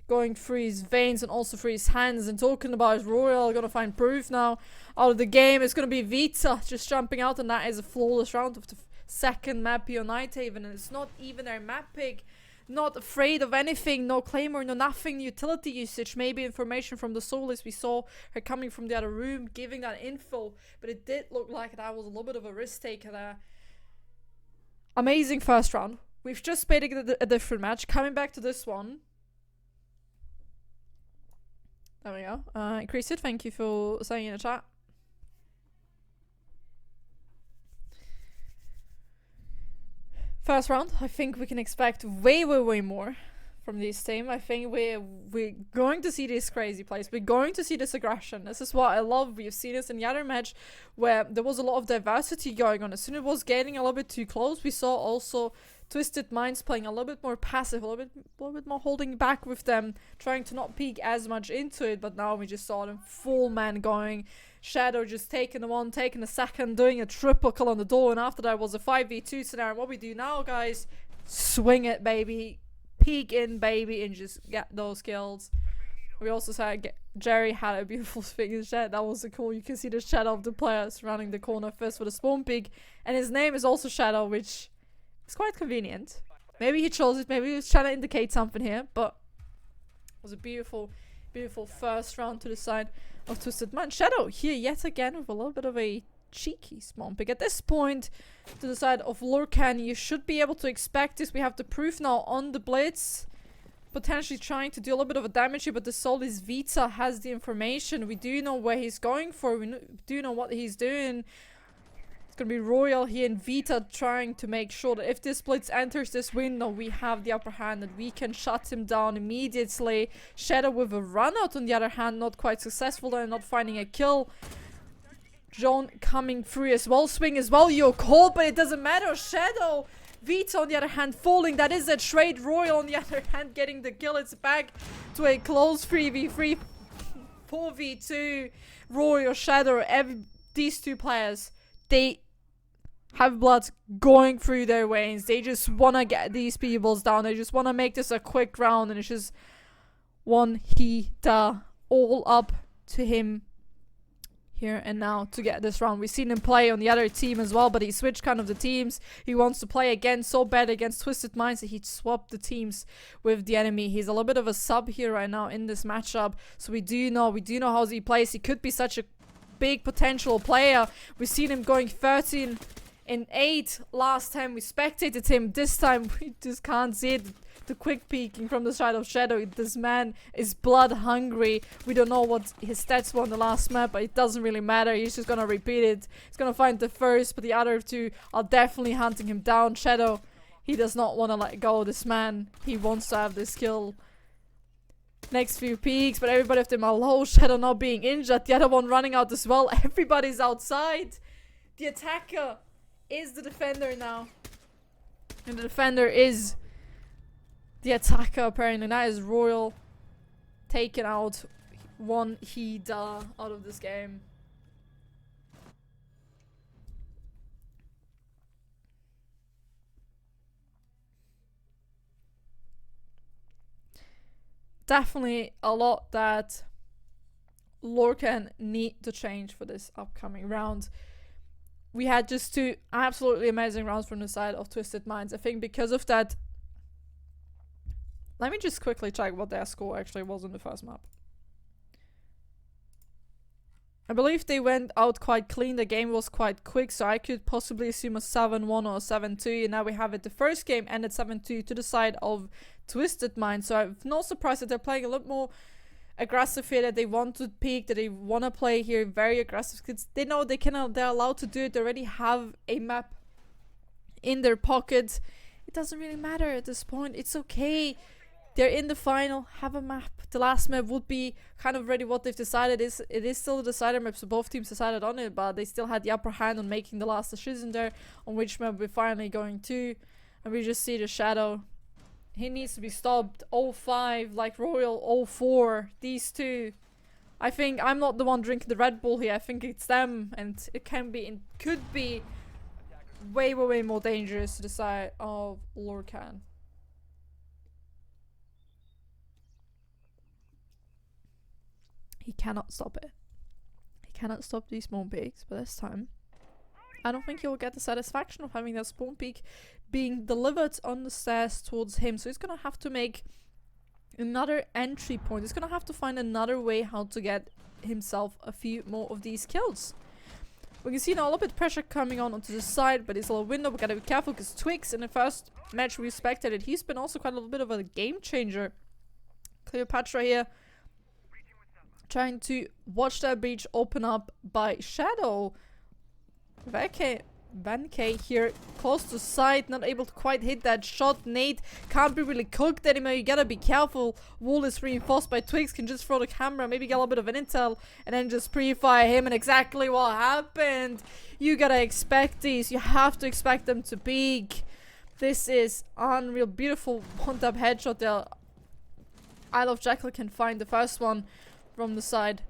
A: going through his veins and also through his hands. And talking about his Royal, gonna find proof now out of the game. It's gonna be Vita just jumping out, and that is a flawless round of the second map here on Nighthaven, and it's not even their map pick. Not afraid of anything, no claymore, no nothing, utility usage, maybe information from the Soulless. We saw her coming from the other room, giving that info, but it did look like that was a little bit of a risk taker there. Amazing first round. We've just played a different match. Coming back to this one. There we go. Increase it, thank you for saying in the chat. First round, I think we can expect way more from this team. I think we're going to see this crazy plays. We're going to see this aggression. This is what I love. We've seen this in the other match where there was a lot of diversity going on. As soon as it was getting a little bit too close, we saw also Twisted Minds playing a little bit more passive, a little bit more holding back with them, trying to not peek as much into it. But now we just saw them full man going. Shadow just taking the 1, taking the second, doing a triple kill on the door, and after that was a 5v2 scenario. What we do now, guys, swing it, baby, peek in, baby, and just get those kills. We also saw Jerry had a beautiful thing in chat. That was cool. You can see the shadow of the player surrounding the corner first for the spawn peek, and his name is also Shadow, which is quite convenient. Maybe he chose it, maybe he was trying to indicate something here, but it was a beautiful first round to the side of Twisted Mind. Shadow here yet again with a little bit of a cheeky spawn pick. At this point, to the side of LORCAN, you should be able to expect this. We have the proof now on the Blitz. Potentially trying to do a little bit of a damage here, but the Soulless Vita has the information. We do know where he's going for. We do know what he's doing. It's going to be Royal here and Vita trying to make sure that if this Blitz enters this window, we have the upper hand, that we can shut him down immediately. Shadow with a run out on the other hand, not quite successful there, not finding a kill. John coming through as well, swing as well, you're cold, but it doesn't matter. Shadow, Vita on the other hand falling, that is a trade. Royal on the other hand getting the kill. It's back to a close 3v3, 4v2. Royal, Shadow, these two players, they have blood going through their veins. They just want to get these peoples down. They just want to make this a quick round, and it's just one Hita all up to him here and now to get this round. We've seen him play on the other team as well, but he switched kind of the teams. He wants to play again so bad against Twisted Minds that he swapped the teams with the enemy. He's a little bit of a sub here right now in this matchup, so we do know how he plays. He could be such a big potential player. We've seen him going 13 and 8 last time we spectated him. This time we just can't see it. The quick peeking from the side of Shadow. This man is blood hungry. We don't know what his stats were on the last map, but it doesn't really matter. He's just gonna repeat it. He's gonna find the first, but the other two are definitely hunting him down. Shadow, he does not want to let go of this man. He wants to have this kill. Next few peaks, but everybody of them are low. Shadow not being injured. The other one running out as well. Everybody's outside. The attacker is the defender now. And the defender is the attacker, apparently. That is Royal taking out one Hida out of this game. Definitely a lot that LORCAN need to change for this upcoming round. We had just 2 absolutely amazing rounds from the side of Twisted Minds. I think because of that. Let me just quickly check what their score actually was on the first map. I believe they went out quite clean. The game was quite quick, so I could possibly assume a 7-1 or a 7-2. And now we have it. The first game ended 7-2 to the side of Twisted Mind. So I'm not surprised that they're playing a lot more aggressive here, that they want to peek, that they want to play here very aggressive, because they know they're allowed to do it. They already have a map in their pocket. It doesn't really matter at this point. It's okay. They're in the final, have a map. The last map would be kind of already what they've decided. It is still the decider map, so both teams decided on it, but they still had the upper hand on making the last decision there on which map we're finally going to. And we just see the Shadow. He needs to be stopped. 0-5, like Royal 0-4. These two. I think I'm not the one drinking the Red Bull here. I think it's them, and it could be way more dangerous to the side of LORCAN. He cannot stop it. He cannot stop these spawn peaks, but this time I don't think he'll get the satisfaction of having that spawn peak being delivered on the stairs towards him. So he's gonna have to make another entry point. He's gonna have to find another way how to get himself a few more of these kills. We can see now a little bit of pressure coming on onto the side, but it's a little window. We gotta be careful because Twix in the first match we spectated, he's been also quite a little bit of a game changer. Cleopatra here trying to watch that breach open up by Shadow. Vanke here close to sight, not able to quite hit that shot. Nate can't be really cooked anymore. You gotta be careful. Wall is reinforced by Twix, can just throw the camera, maybe get a little bit of an intel, and then just pre-fire him. And exactly what happened. You gotta expect these. You have to expect them to peak. This is unreal. Beautiful one-tap headshot there. Isle of Jekyll can find the first one from the side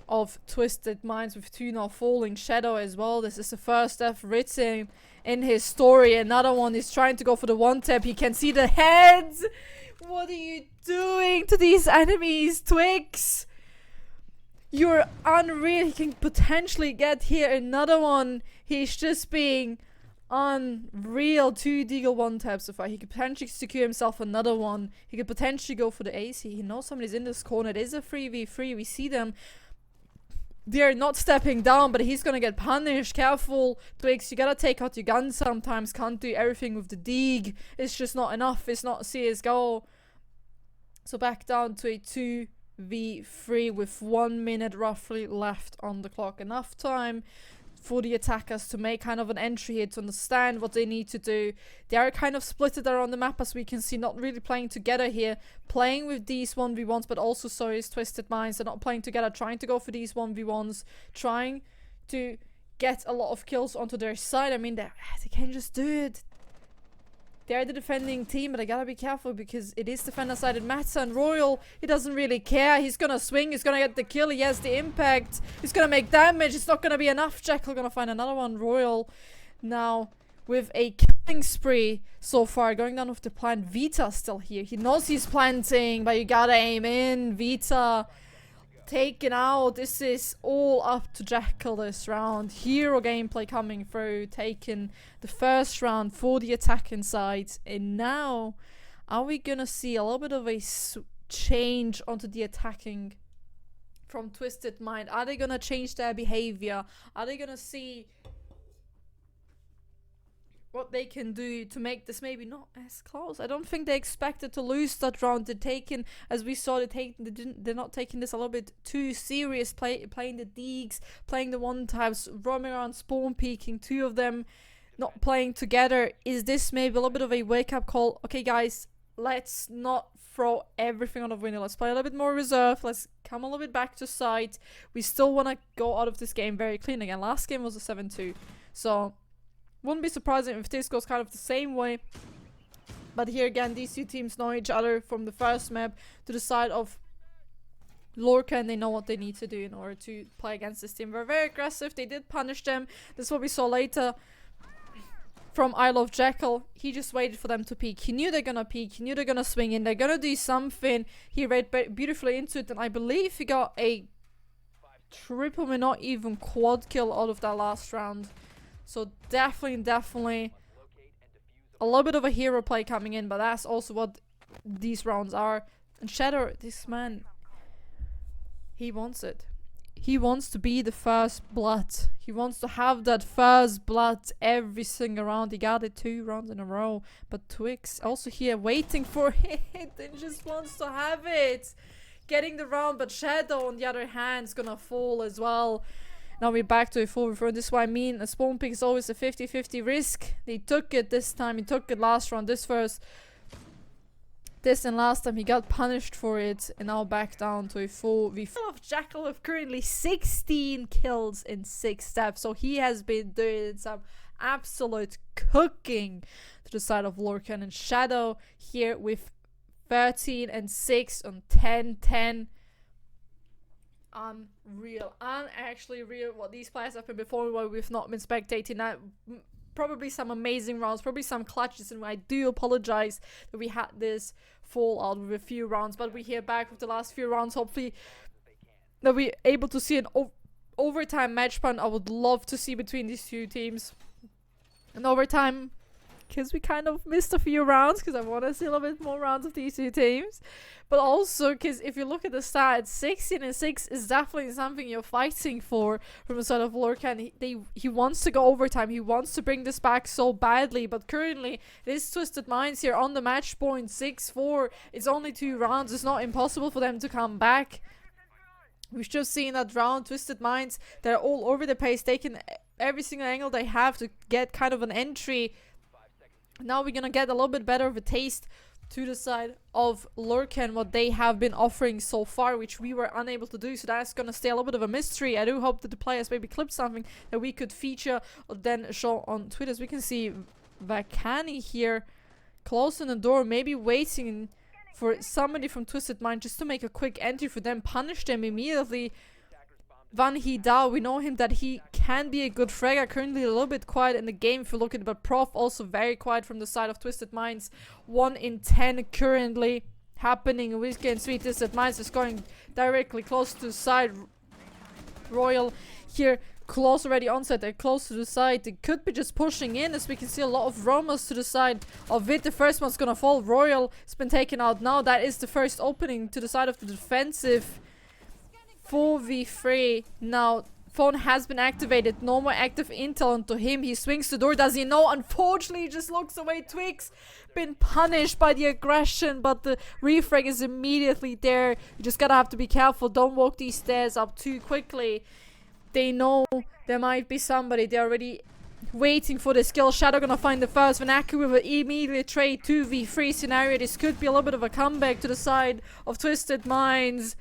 A: of Twisted Minds, with two now falling. Shadow as well. This is the first death written in his story. Another one is trying to go for the one tap. He can see the heads. What are you doing to these enemies, Twix? You're unreal. He can potentially get here another one. He's just being unreal. 2 Deagle one taps so far. He could potentially secure himself another one. He could potentially go for the AC. He knows somebody's in this corner. It is a 3v3. We see them. They're not stepping down, but he's gonna get punished. Careful, Twix. You gotta take out your gun sometimes. Can't do everything with the dig. It's just not enough. It's not CSGO. So back down to a 2v3 with 1 minute roughly left on the clock. Enough time for the attackers to make kind of an entry here, to understand what they need to do. They are kind of splitted around the map, as we can see, not really playing together here, playing with these 1v1s, but also so is Twisted Minds. They're not playing together, trying to go for these 1v1s, trying to get a lot of kills onto their side. I mean, they can just do it. They're the defending team, but I gotta be careful because it is defender sided Matza, and Royal, he doesn't really care. He's gonna swing, he's gonna get the kill, he has the impact, he's gonna make damage, it's not gonna be enough. Jekyll gonna find another one. Royal now with a killing spree so far, going down with the plant. Vita still here. He knows he's planting, but you gotta aim in. Vita taken out. This is all up to Jekyll this round. Hero gameplay coming through, taking the first round for the attacking side. And now, are we gonna see a little bit of a change onto the attacking from Twisted Mind? Are they gonna change their behavior? Are they gonna see what they can do to make this maybe not as close? I don't think they expected to lose that round. They're taking, as we saw, they're not taking this a little bit too serious, playing the digs, playing the one types, roaming around, spawn peeking, 2 of them not playing together. Is this maybe a little bit of a wake-up call? Okay guys, let's not throw everything on the window. Let's play a little bit more reserve. Let's come a little bit back to site. We still want to go out of this game very clean again. Last game was a 7-2, so wouldn't be surprising if this goes kind of the same way. But here again, these 2 teams know each other from the first map. To the side of LORCAN, they know what they need to do in order to play against this team. They're very aggressive. They did punish them. This is what we saw later from Isle of Jekyll. He just waited for them to peek. He knew they're gonna peek. He knew they're gonna swing in. They're gonna do something. He read beautifully into it, and I believe he got a triple, but not even quad kill out of that last round. So definitely a little bit of a hero play coming in, but that's also what these rounds are. And Shadow, this man, he wants it. He wants to be the first blood. He wants to have that first blood every single round. He got it 2 rounds in a row. But Twix also here waiting for it and just wants to have it. getting the round, but Shadow on the other hand is gonna fall as well. Now we're back to a 4v4. This is what I mean. A spawn pick is always a 50-50 risk. They took it this time. He took it last round. This and last time he got punished for it, and now back down to a 4v4. Of Jackal with currently 16 kills in 6 steps, so he has been doing some absolute cooking to the side of LORCAN, and Shadow here with 13 and 6 on 10-10. Unreal, actually real what these players have been performing while we've not been spectating. That probably some amazing rounds, probably some clutches, and I do apologize that we had this fallout with a few rounds, but we're here back with the last few rounds. Hopefully that we're able to see an overtime match point. I would love to see between these two teams an overtime, because we kind of missed a few rounds, because I want to see a little bit more rounds of these two teams, but also because if you look at the stats, 16 and 6 is definitely something you're fighting for from the side of LORCAN. He wants to go overtime, he wants to bring this back so badly, but currently this Twisted Minds here on the match point 6-4. It's only 2 rounds, it's not impossible for them to come back. We've just seen that round. Twisted Minds, they're all over the pace, taking every single angle they have to get kind of an entry. Now we're gonna get a little bit better of a taste to the side of LORCAN, what they have been offering so far, which we were unable to do, so that's gonna stay a little bit of a mystery. I do hope that the players maybe clip something that we could feature or then show on Twitter. As we can see Vakani here closing the door, maybe waiting for somebody from Twisted Mind just to make a quick entry for them, punish them immediately. Van Hida, we know him that he can be a good fragger, currently a little bit quiet in the game if you look at it, but Prof also very quiet from the side of Twisted Minds. 1 in 10 currently happening. Whiskey and Sweet Twisted Minds is going directly close to the side. Royal here close already onset, they're close to the side. They could be just pushing in, as we can see a lot of roamers to the side of it. The first one's gonna fall. Royal has been taken out now. That is the first opening to the side of the defensive 4v3. Now phone has been activated, no more active intel onto him. He swings the door. Does he know? Unfortunately, he just looks away. Twix been punished by the aggression, but the refrag is immediately there. You just gotta have to be careful. Don't walk these stairs up too quickly. They know there might be somebody. They're already waiting for the skill. Shadow gonna find the first. Vanaki with an immediate trade 2v3 scenario. This could be a little bit of a comeback to the side of Twisted Minds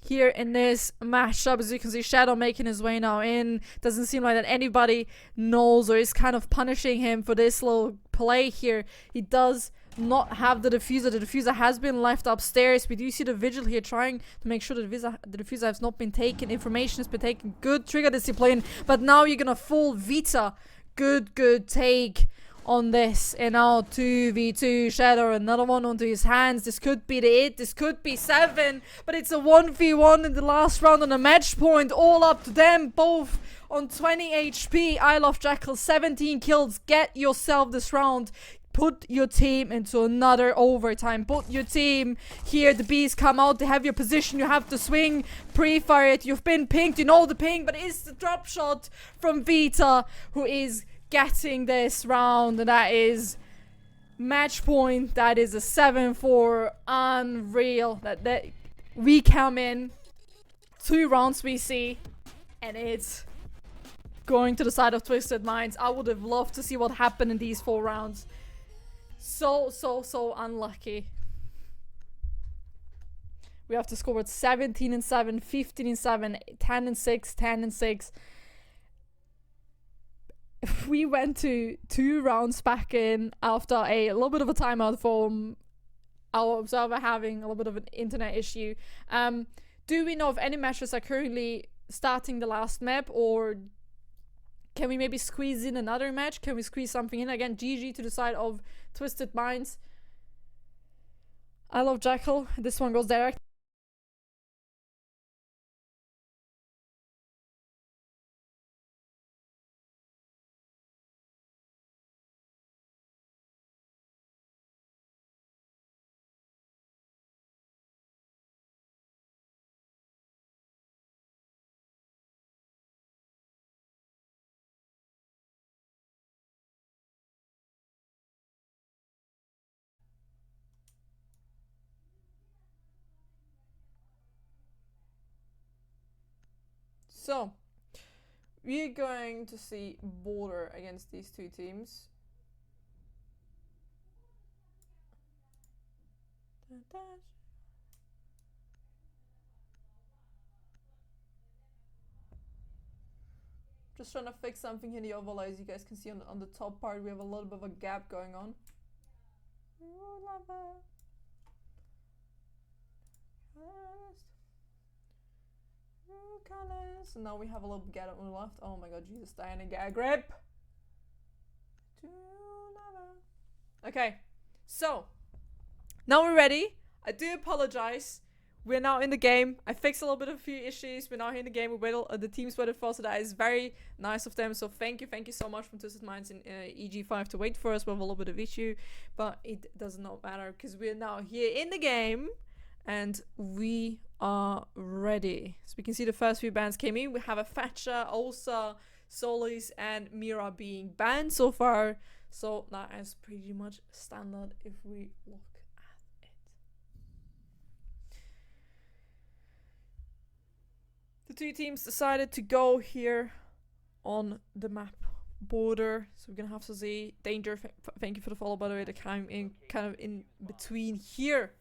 A: here in this matchup. As you can see, Shadow making his way now in. Doesn't seem like that anybody knows or is kind of punishing him for this little play here. He does not have the diffuser. The diffuser has been left upstairs. We do see the vigil here trying to make sure that the diffuser has not been taken. Information has been taken. Good trigger discipline. But now you're gonna full Vita. Good take on this, and now 2v2. Shadow, another one onto his hands. This could be the it. This could be 7, but it's a 1v1 in the last round on a match point. All up to them, both on 20 HP. I love Jackal, 17 kills. Get yourself this round. Put your team into another overtime. Put your team here. The bees come out. They have your position. You have to swing. Pre-fire it. You've been pinged. You know the ping, but it's the drop shot from Vita who is getting this round, and that is match point. That is a 7-4. Unreal. That we come in 2 rounds we see, and it's going to the side of Twisted Minds. I would have loved to see what happened in these 4 rounds. So unlucky. We have to score with 17-7, 15-7, 10-6, 10-6. We went to 2 rounds back in after a little bit of a timeout from our observer having a little bit of an internet issue. Do we know if any matches are currently starting the last map, or can we maybe squeeze in another match? Can we squeeze something in? Again, GG to the side of Twisted Minds. I love Jackal. This one goes direct. So we're going to see border against these two teams. Just trying to fix something in the overlay. As you guys can see on the top part, we have a little bit of a gap going on. Colors. And now we have a little gap on the left. Oh my god, Jesus, Dieanic gag grip. Okay, so now we're ready. I do apologize. We're now in the game. I fixed a little bit of a few issues. We're now in the game. We waited, the teams waited for us, so that is very nice of them. So thank you so much from Twisted Minds in EG5 to wait for us. We have a little bit of issue, but it does not matter because we're now here in the game and we are ready. So we can see the first few bans came in. We have a Thatcher, Osa, Solis, and Mira being banned so far. So that is pretty much standard if we look. The two teams decided to go here on the map border, so we're gonna have to see danger. Thank you for the follow, by the way. The came in kind of in between here.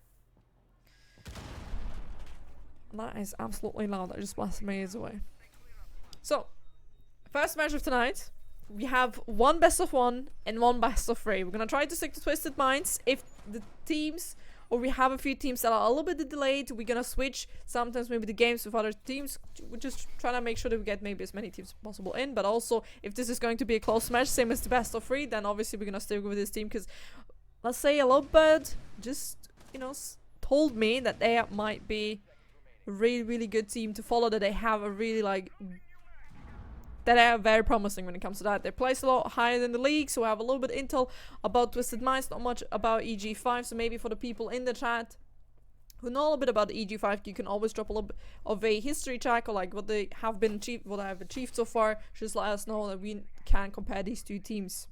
A: And that is absolutely loud. I just blasted my ears away. So, first match of tonight, we have one best of 1 and one best of 3. We're gonna try to stick to Twisted Minds. If the teams, or we have a few teams that are a little bit delayed, we're gonna switch sometimes maybe the games with other teams. We're just trying to make sure that we get maybe as many teams as possible in, but also if this is going to be a close match, same as the best of 3, then obviously we're gonna stick with this team, because let's say a little bird just, you know, told me that they might be a really good team to follow, that they have a really that are very promising when it comes to that. They're placed a lot higher than the league, so I have a little bit intel about Twisted Minds, not much about EG5, so maybe for the people in the chat who know a little bit about EG5, you can always drop a little bit of a history check, or like what they have been achieved, what I have achieved so far. Just let us know that we can compare these two teams.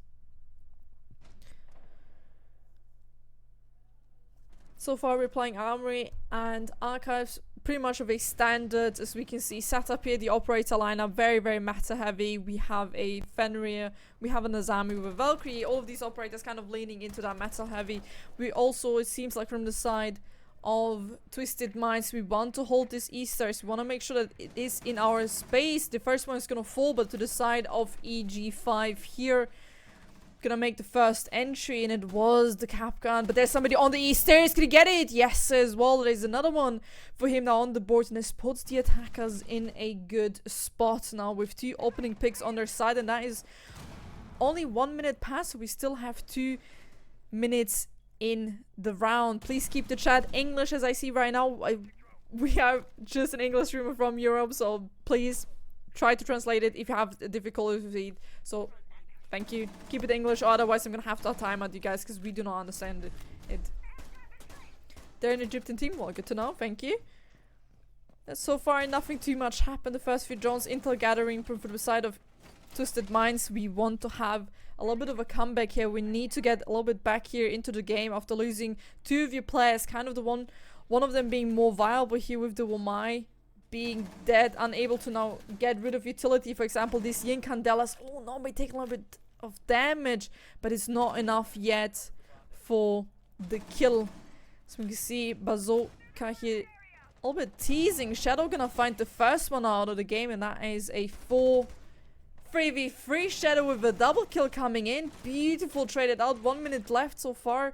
A: So far we're playing Armory and Archives, pretty much of a standard, as we can see, setup here. The operator lineup, very meta heavy. We have a Fenrir, we have a Nazami with a Valkyrie. All of these operators kind of leaning into that meta heavy. We also, it seems like from the side of Twisted Minds, we want to hold this Easters. We want to make sure that it is in our space. The first one is going to fall, but to the side of EG5 here. Gonna make the first entry, and it was the Capgun, but there's somebody on the east stairs. Can he get it? Yes, as well. There's another one for him now on the board, and this puts the attackers in a good spot now with 2 opening picks on their side, and that is only 1 minute past, so we still have 2 minutes in the round. Please keep the chat English, as I see right now. We are just an English streamer from Europe, so please try to translate it if you have difficulty with it. So thank you. Keep it English, otherwise I'm gonna have to time out you guys, because we do not understand it. They're an Egyptian team. Well, good to know. Thank you. So far, nothing too much happened. The first few drones, intel gathering from the side of Twisted Minds. We want to have a little bit of a comeback here. We need to get a little bit back here into the game after losing 2 of your players. Kind of the one of them being more viable here with the Womai being dead, unable to now get rid of utility. For example, this Yin Candelas, oh no, may take a little bit of damage, but it's not enough yet for the kill. So we can see Bazooka here a little bit teasing. Shadow gonna find the first one out of the game, and that is a 3v3 Shadow with a double kill coming in. Beautiful, traded out. 1 minute left so far.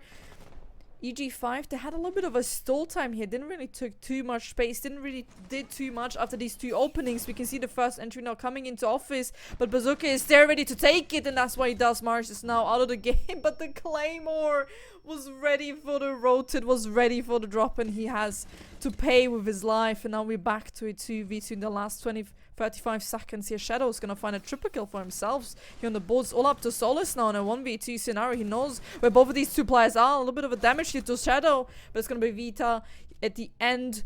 A: EG5, they had a little bit of a stall time here. Didn't really took too much space. Didn't really did too much after these 2 openings. We can see the first entry now coming into office. But Bazooka is there ready to take it. And that's why he does. Mars is now out of the game. But the Claymore was ready for the rotate. Was ready for the drop. And he has to pay with his life. And now we're back to a 2v2 in the last 35 seconds here. Shadow's gonna find a triple kill for himself here on the boards. All up to Solus now in a 1v2 scenario. He knows where both of these 2 players are. A little bit of a damage here to Shadow, but it's gonna be Vita at the end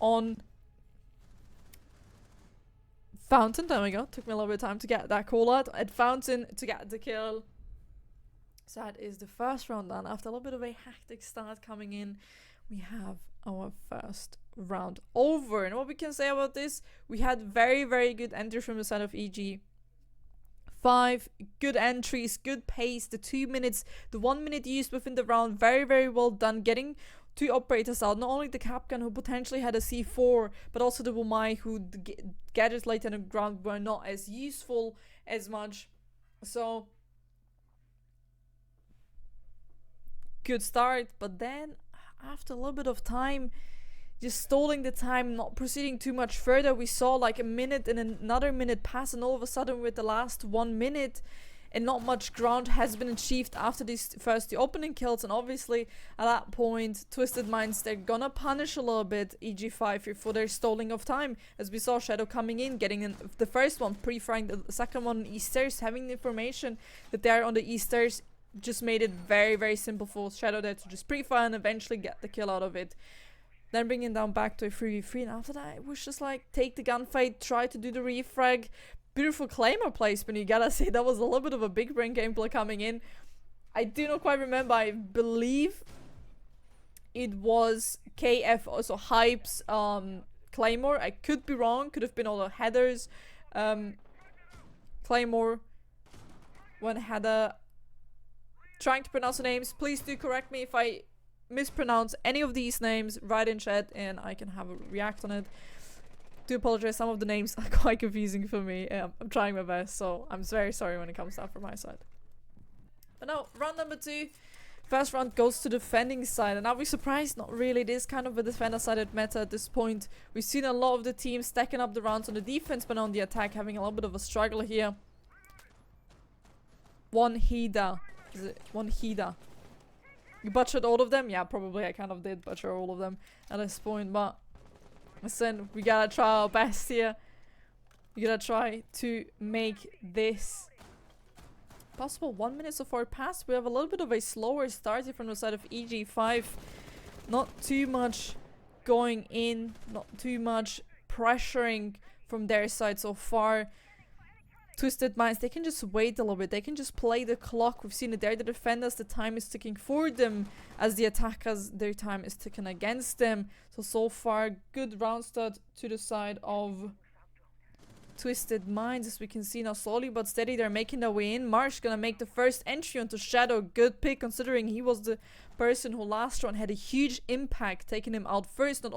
A: on Fountain. There we go. Took me a little bit of time to get that call out. At Fountain to get the kill. So that is the first round done. After a little bit of a hectic start coming in, we have our first round over. And what we can say about this, we had very, very good entry from the side of EG. 5 good entries, good pace, the 2 minutes, the 1 minute used within the round, very, very well done, getting 2 operators out, not only the Capcan who potentially had a C4, but also the Wumai who the gadgets late in the ground were not as useful as much. So good start, but then after a little bit of time, just stalling the time, not proceeding too much further, we saw like a minute and another minute pass, and all of a sudden with the last 1 minute and not much ground has been achieved after these first 2 opening kills. And obviously at that point, Twisted Minds, they're gonna punish a little bit EG5 here for their stalling of time, as we saw Shadow coming in, getting in the first one, pre-firing the second one on East Stairs, having the information that they're on the East Stairs, just made it very, very simple for Shadow there to just pre-fire and eventually get the kill out of it. Then bringing down back to a 3v3, and after that it was just like take the gunfight, try to do the refrag. Beautiful Claymore placement, you gotta say. That was a little bit of a big brain gameplay coming in. I do not quite remember, I believe it was KF, also Hype's Claymore. I could be wrong, could have been all the headers. Claymore, one header. Trying to pronounce the names, please do correct me if I mispronounce any of these names, write in chat and I can have a react on it. Do apologize, some of the names are quite confusing for me. I'm trying my best, so I'm very sorry when it comes down from my side. But now, round number 2. First round goes to defending side, and are we surprised? Not really. It is kind of a defender-sided meta at this point. We've seen a lot of the teams stacking up the rounds on the defense, but on the attack having a little bit of a struggle here. One Hida. Is it one Hida? You butchered all of them? Yeah, probably I kind of did butcher all of them at this point, but listen, we gotta try our best here. We gotta try to make this possible. 1 minute so far past. We have a little bit of a slower start here from the side of EG5. Not too much going in, not too much pressuring from their side so far. Twisted Minds, they can just wait a little bit. They can just play the clock. We've seen it there. The defenders, the time is ticking for them, as the attackers, their time is ticking against them. So far, good round start to the side of Twisted Minds. As we can see now, slowly but steady, they're making their way in. Marsh gonna make the first entry onto Shadow. Good pick, considering he was the person who last round had a huge impact, taking him out first, not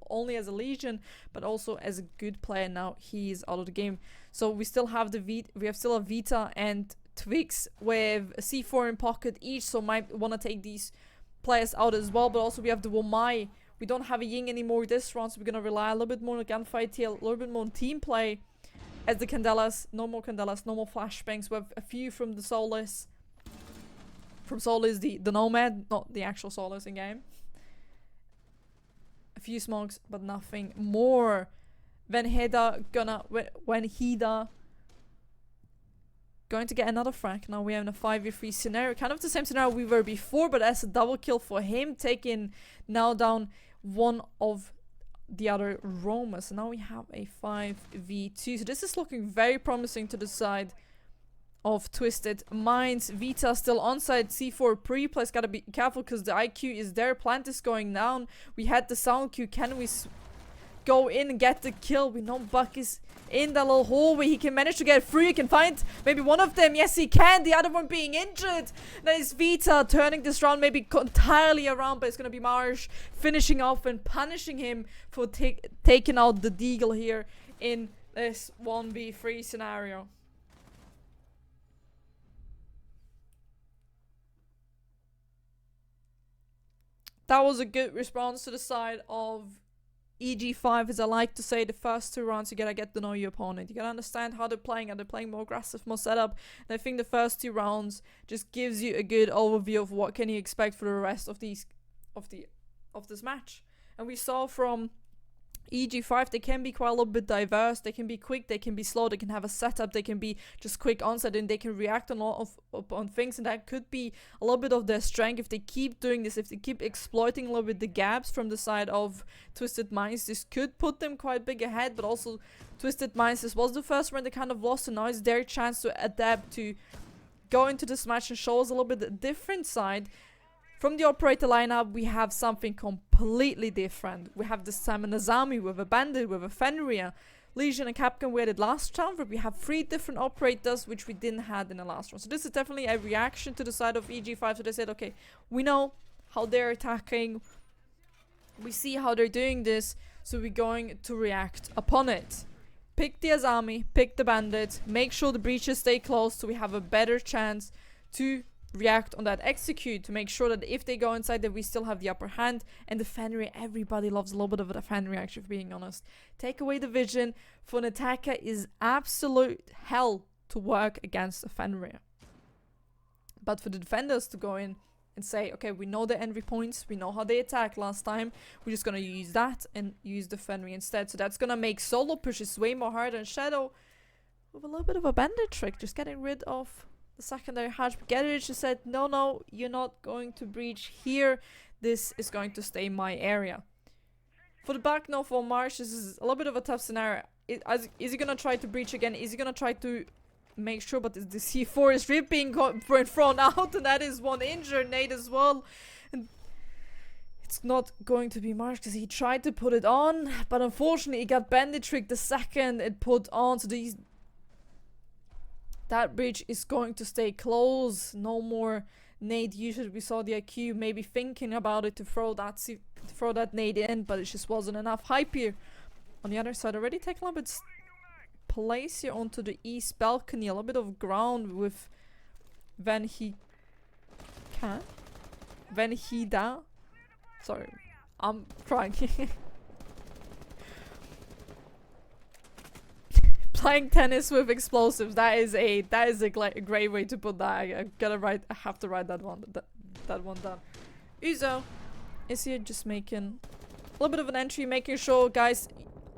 A: only as a Legion, but also as a good player. Now he's out of the game. So we still have we have still a Vita and Twix with a C4 in pocket each, so might want to take these players out as well. But also we have the Womai. We don't have a Ying anymore this round, so we're gonna rely a little bit more on gunfight here, a little bit more on team play. As the Candelas, no more Candelas, no more flashbangs. We have a few from the Soulless. From Soulless, the Nomad, not the actual Soulless in game. A few smokes, but nothing more. When Hida going to get another frag. Now we have a 5v3 scenario, kind of the same scenario we were before, but as a double kill for him, taking now down one of the other roamers. So now we have a 5v2. So this is looking very promising to the side of Twisted Minds. Vita still onside, C4 pre-place, gotta be careful because the IQ is there, plant is going down. We had the sound queue, can we go in and get the kill? We know Buck is in that little hallway, he can manage to get through, he can find maybe one of them, yes he can, the other one being injured. That is Vita turning this round maybe entirely around, but it's gonna be Marsh finishing off and punishing him for taking out the Deagle here in this 1v3 scenario. That was a good response to the side of EG5, as I like to say. The first 2 rounds you gotta get to know your opponent. You gotta understand how they're playing. Are they playing more aggressive, more setup? And I think the first 2 rounds just gives you a good overview of what can you expect for the rest of this match. And we saw from EG5, they can be quite a little bit diverse. They can be quick, they can be slow, they can have a setup, they can be just quick onset, and they can react on a lot on things, and that could be a little bit of their strength if they keep doing this, if they keep exploiting a little bit the gaps from the side of Twisted Minds. This could put them quite big ahead, but also Twisted Minds, this was the first round they kind of lost, and now it's their chance to adapt, to go into this match and show us a little bit a different side. From the operator lineup, we have something completely different. We have this time an Azami with a Bandit, with a Fenrir, Legion and Capcom we had last round, where we have 3 different operators, which we didn't have in the last round. So this is definitely a reaction to the side of EG5. So they said, okay, we know how they're attacking. We see how they're doing this, so we're going to react upon it. Pick the Azami, pick the Bandit, make sure the breaches stay closed so we have a better chance to react on that execute, to make sure that if they go inside that we still have the upper hand. And the Fenrir, everybody loves a little bit of a Fenrir actually, for being honest. Take away the vision. For an attacker is absolute hell to work against a Fenrir. But for the defenders to go in and say, okay, we know the entry points, we know how they attacked last time, we're just gonna use that and use the Fenrir instead. So that's gonna make solo pushes way more harder, and Shadow with a little bit of a bandit trick, just getting rid of the secondary hatch. Gerrich just said, no, you're not going to breach here. This is going to stay my area. For the back no for Marsh, this is a little bit of a tough scenario. Is he going to try to breach again? Is he going to try to make sure? But the C4 is really being thrown out, and that is one injured Nate as well. And it's not going to be Marsh because he tried to put it on, but unfortunately he got bandit tricked the second it put on. So that bridge is going to stay closed. No more nade. Usually we saw the IQ maybe thinking about it to throw that nade in, but it just wasn't enough. Hype here on the other side already taking a little bit place here onto the east balcony. A little bit of ground with Van Hida. Sorry, I'm trying. Playing tennis with explosives. That is a great way to put that. I have to write that one down. Uzo is here just making a little bit of an entry, making sure, guys,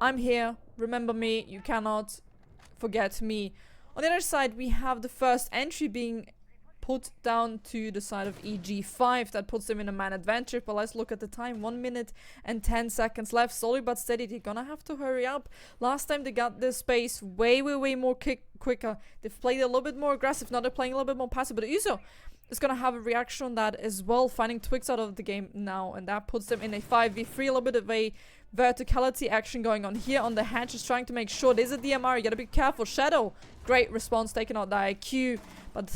A: I'm here. Remember me. You cannot forget me. On the other side, we have the first entry being put down to the side of EG5. That puts them in a man advantage. But let's look at the time. 1 minute and 10 seconds left. Slowly but steady, they're gonna have to hurry up. Last time they got this space way more quicker. They've played a little bit more aggressive. Now they're playing a little bit more passive. But Uzo is gonna have a reaction on that as well, finding Twix out of the game now, and that puts them in a 5v3. A little bit of a verticality action going on here on the hatch, is trying to make sure there's a DMR. You gotta be careful. Shadow, great response, taking out the IQ, but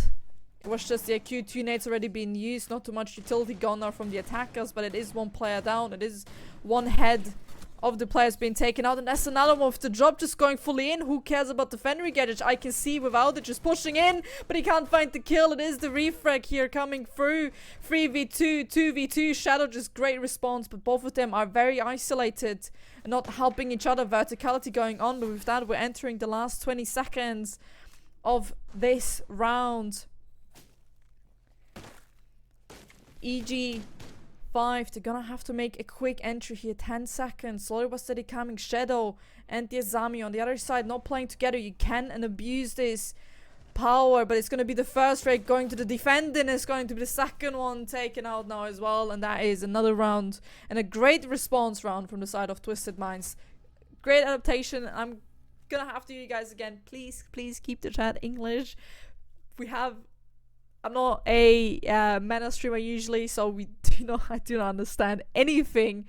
A: it was just the IQ. 2 nades already being used. Not too much utility gone now from the attackers, but it is one player down. It is one head of the players being taken out, and that's another one with the drop just going fully in. Who cares about the Fenrir gadget? I can see without it just pushing in, but he can't find the kill. It is the refrag here coming through. 3v2, 2v2. Shadow, just great response, but both of them are very isolated and not helping each other. Verticality going on, but with that we're entering the last 20 seconds of this round. EG5, they're gonna have to make a quick entry here. 10 seconds. Slowly but steady coming. Shadow and the Azami on the other side not playing together. You can and abuse this power, but it's gonna be the first raid going to the defending. It's going to be the second one taken out now as well, and that is another round and a great response round from the side of Twisted Minds. Great adaptation. I'm gonna have to you guys again. Please keep the chat English. I'm not a MENA streamer usually, so I do not understand anything.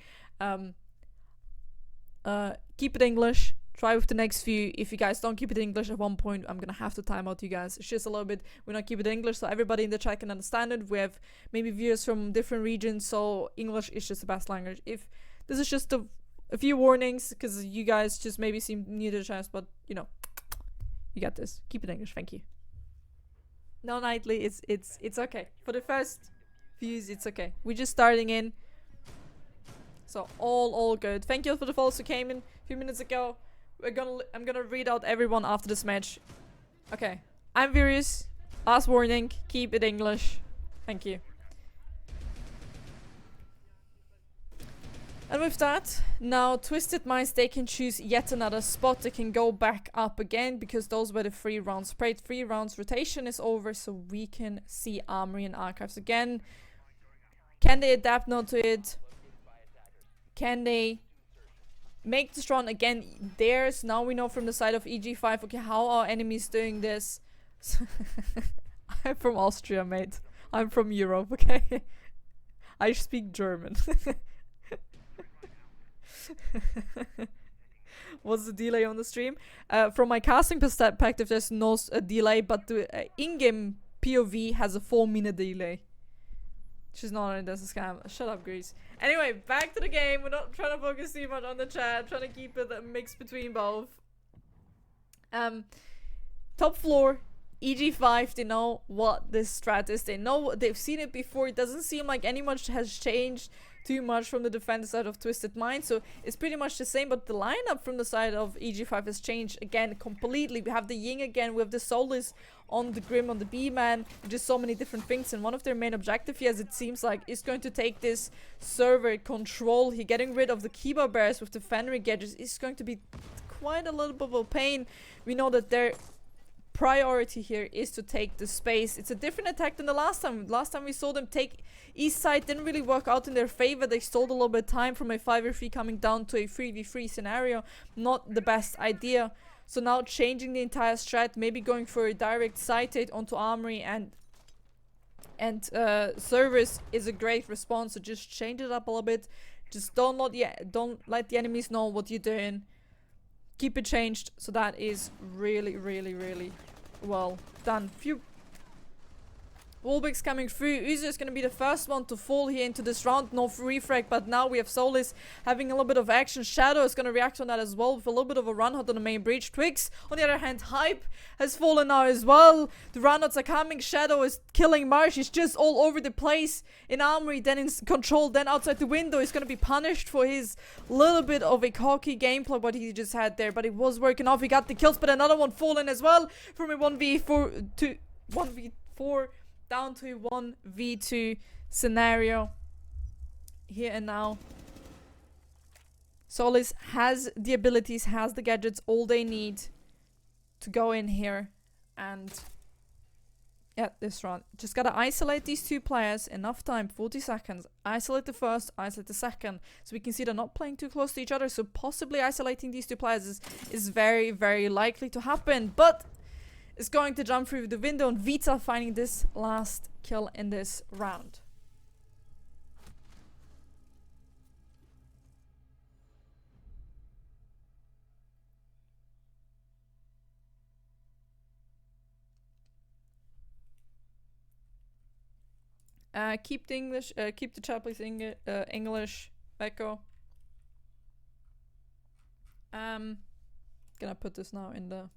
A: Keep it English. Try with the next few. If you guys don't keep it English at one point, I'm gonna have to time out you guys. It's just a little bit, we're not keeping it English, so everybody in the chat can understand it. We have maybe viewers from different regions, so English is just the best language. If this is just a few warnings, because you guys just maybe seem new to the chat, but you got this. Keep it English. Thank you. No, Nightly, it's okay. For the first views, it's okay. We're just starting in. So all good. Thank you for the follows who came in a few minutes ago. I'm gonna read out everyone after this match. Okay. I'm Virus. Last warning, keep it English. Thank you. And with that, now Twisted Minds, they can choose yet another spot. They can go back up again because those were the 3 rounds played. 3 rounds rotation is over, so we can see Armory and Archives again. Can they adapt now to it? Can they make this run again theirs? Now we know from the side of EG5, okay, how are enemies doing this? I'm from Austria, mate. I'm from Europe, okay? I speak German. What's the delay on the stream? From my casting perspective, there's no delay, but the in-game POV has a 4-minute delay. She's not in this scam. Shut up, Grease. Anyway, back to the game. We're not trying to focus too much on the chat. Trying to keep it a mix between both. Top floor, EG5. They know what this strat is. They know they've seen it before. It doesn't seem like any much has changed too much from the defense side of Twisted Mind, so it's pretty much the same, but the lineup from the side of EG5 has changed again completely. We have the Ying again, we have the Soulless on the Grim, on the B-Man, just so many different things, and one of their main objective here, as it seems like, is going to take this server control here. Getting rid of the Kiba Bears with the Fenrir gadgets is going to be quite a little bit of a pain. We know that their priority here is to take the space. It's a different attack than the last time. Last time we saw them take east side, didn't really work out in their favor. They stole a little bit of time from a 5v3 coming down to a 3v3 scenario. Not the best idea. So now changing the entire strat, maybe going for a direct side hit onto Armory and servers is a great response. So just change it up a little bit. Just don't let the enemies know what you're doing. Keep it changed. So that is really, really, really well done. Phew. Wolbeck's coming through. Uzo is going to be the first one to fall here into this round. No refrag, but now we have Soulless having a little bit of action. Shadow is going to react on that as well with a little bit of a run out on the main breach. Twigs, on the other hand, Hype has fallen now as well. The runouts are coming. Shadow is killing Marsh. He's just all over the place in Armory, then in control, then outside the window. He's going to be punished for his little bit of a cocky gameplay what he just had there, but it was working off. He got the kills, but another one fallen as well from a 1v4 to 1v4 down to a 1v2 scenario here and now. Soulless has the abilities, has the gadgets, all they need to go in here and this round. Just gotta isolate these two players, enough time, 40 seconds. Isolate the first, isolate the second. So we can see they're not playing too close to each other, so possibly isolating these two players is very, very likely to happen. But is going to jump through the window, and Vita finding this last kill in this round. Keep the English, keep the chat please English, Echo. Gonna put this now in the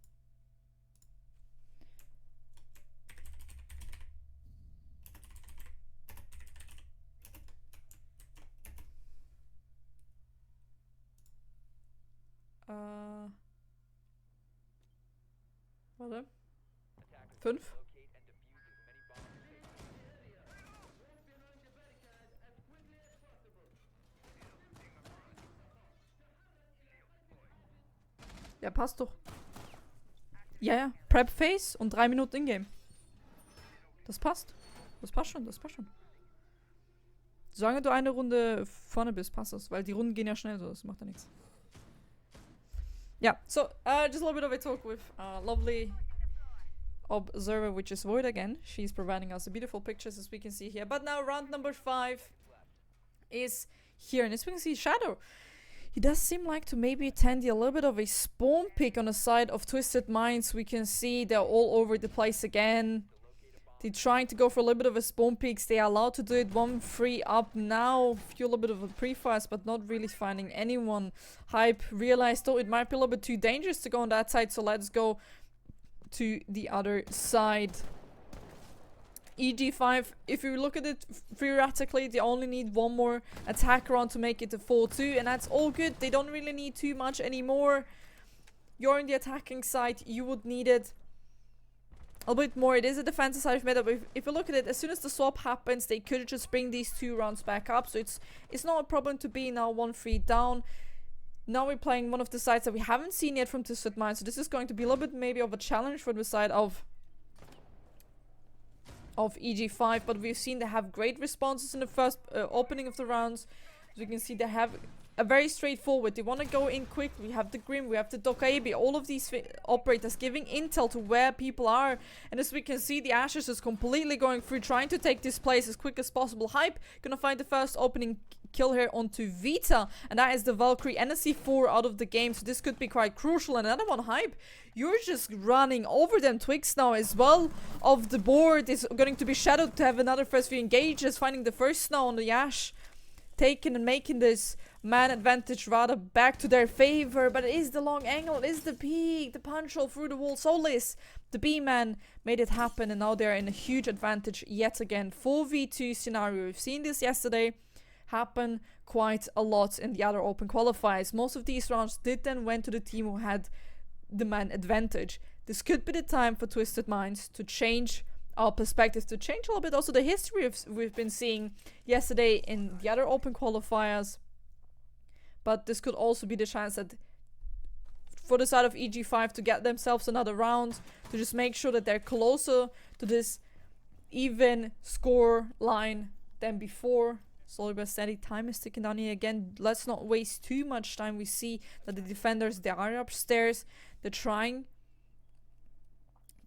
A: warte. 5. Ja, passt doch. Ja. Prep Phase und 3 Minuten Ingame. Das passt. Das passt schon, das passt schon. Solange du eine Runde vorne bist, passt das. Weil die Runden gehen ja schnell, so das macht ja nichts. Yeah, so just a little bit of a talk with lovely observer, which is Void again. She's providing us the beautiful pictures as we can see here. But now round number 5 is here, and as we can see, Shadow. He does seem like to maybe attend a little bit of a spawn pick on the side of Twisted Minds. We can see they're all over the place again. They're trying to go for a little bit of a spawn picks. They are allowed to do it 1-3 up now. Few a little bit of a pre-fires, but not really finding anyone. Hype realized though it might be a little bit too dangerous to go on that side, so let's go to the other side. EG5, if you look at it theoretically, they only need one more attack round to make it a 4-2, and that's all good. They don't really need too much anymore. You're in the attacking side, you would need it a bit more. It is a defensive side of meta, but if you look at it, as soon as the swap happens, they could just bring these 2 rounds back up, so it's not a problem to be now 1-3 down. Now we're playing one of the sides that we haven't seen yet from Twisted Mind, so this is going to be a little bit maybe of a challenge for the side of EG5, but we've seen they have great responses in the first opening of the rounds. As you can see, they have a very straightforward. They want to go in quick. We have the Grim, we have the Dokaibi, all of these operators giving intel to where people are. And as we can see, the Ashes is completely going through, trying to take this place as quick as possible. Hype gonna find the first opening kill here onto Vita, and that is the Valkyrie and a C4 out of the game, so this could be quite crucial. And another one, Hype, you're just running over them. Twix now as well of the board is going to be shadowed to have another first view engages, finding the first snow on the Ash, taking and making this man advantage rather back to their favor. But it is the long angle, it is the peak, the punch hole through the wall. Solis, the B-man, made it happen, and now they're in a huge advantage yet again. 4v2 scenario. We've seen this yesterday happen quite a lot in the other open qualifiers. Most of these rounds did then went to the team who had the man advantage. This could be the time for Twisted Minds to change our perspective, to change a little bit also the history we've been seeing yesterday in the other open qualifiers. But this could also be the chance that for the side of EG5 to get themselves another round, to just make sure that they're closer to this even score line than before. Slowly but steady, time is ticking down here again. Let's not waste too much time. We see that the defenders, they are upstairs. They're trying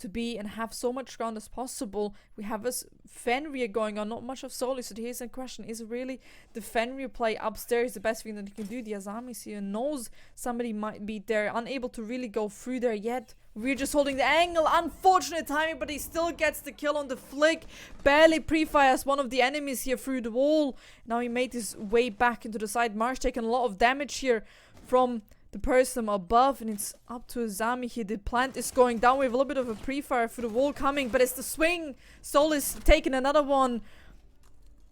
A: to be and have so much ground as possible. We have this Fenrir going on, not much of Soli. So here's a question: is really the Fenrir play upstairs the best thing that he can do? The Azamis here knows somebody might be there, unable to really go through there yet. We're just holding the angle. Unfortunate timing, but he still gets the kill on the flick. Barely pre-fires one of the enemies here through the wall. Now he made his way back into the side. Marsh taking a lot of damage here from the person above, and it's up to Azami here. The plant is going down. We have a little bit of a pre-fire through the wall coming, but it's the swing. Soul is taking another one.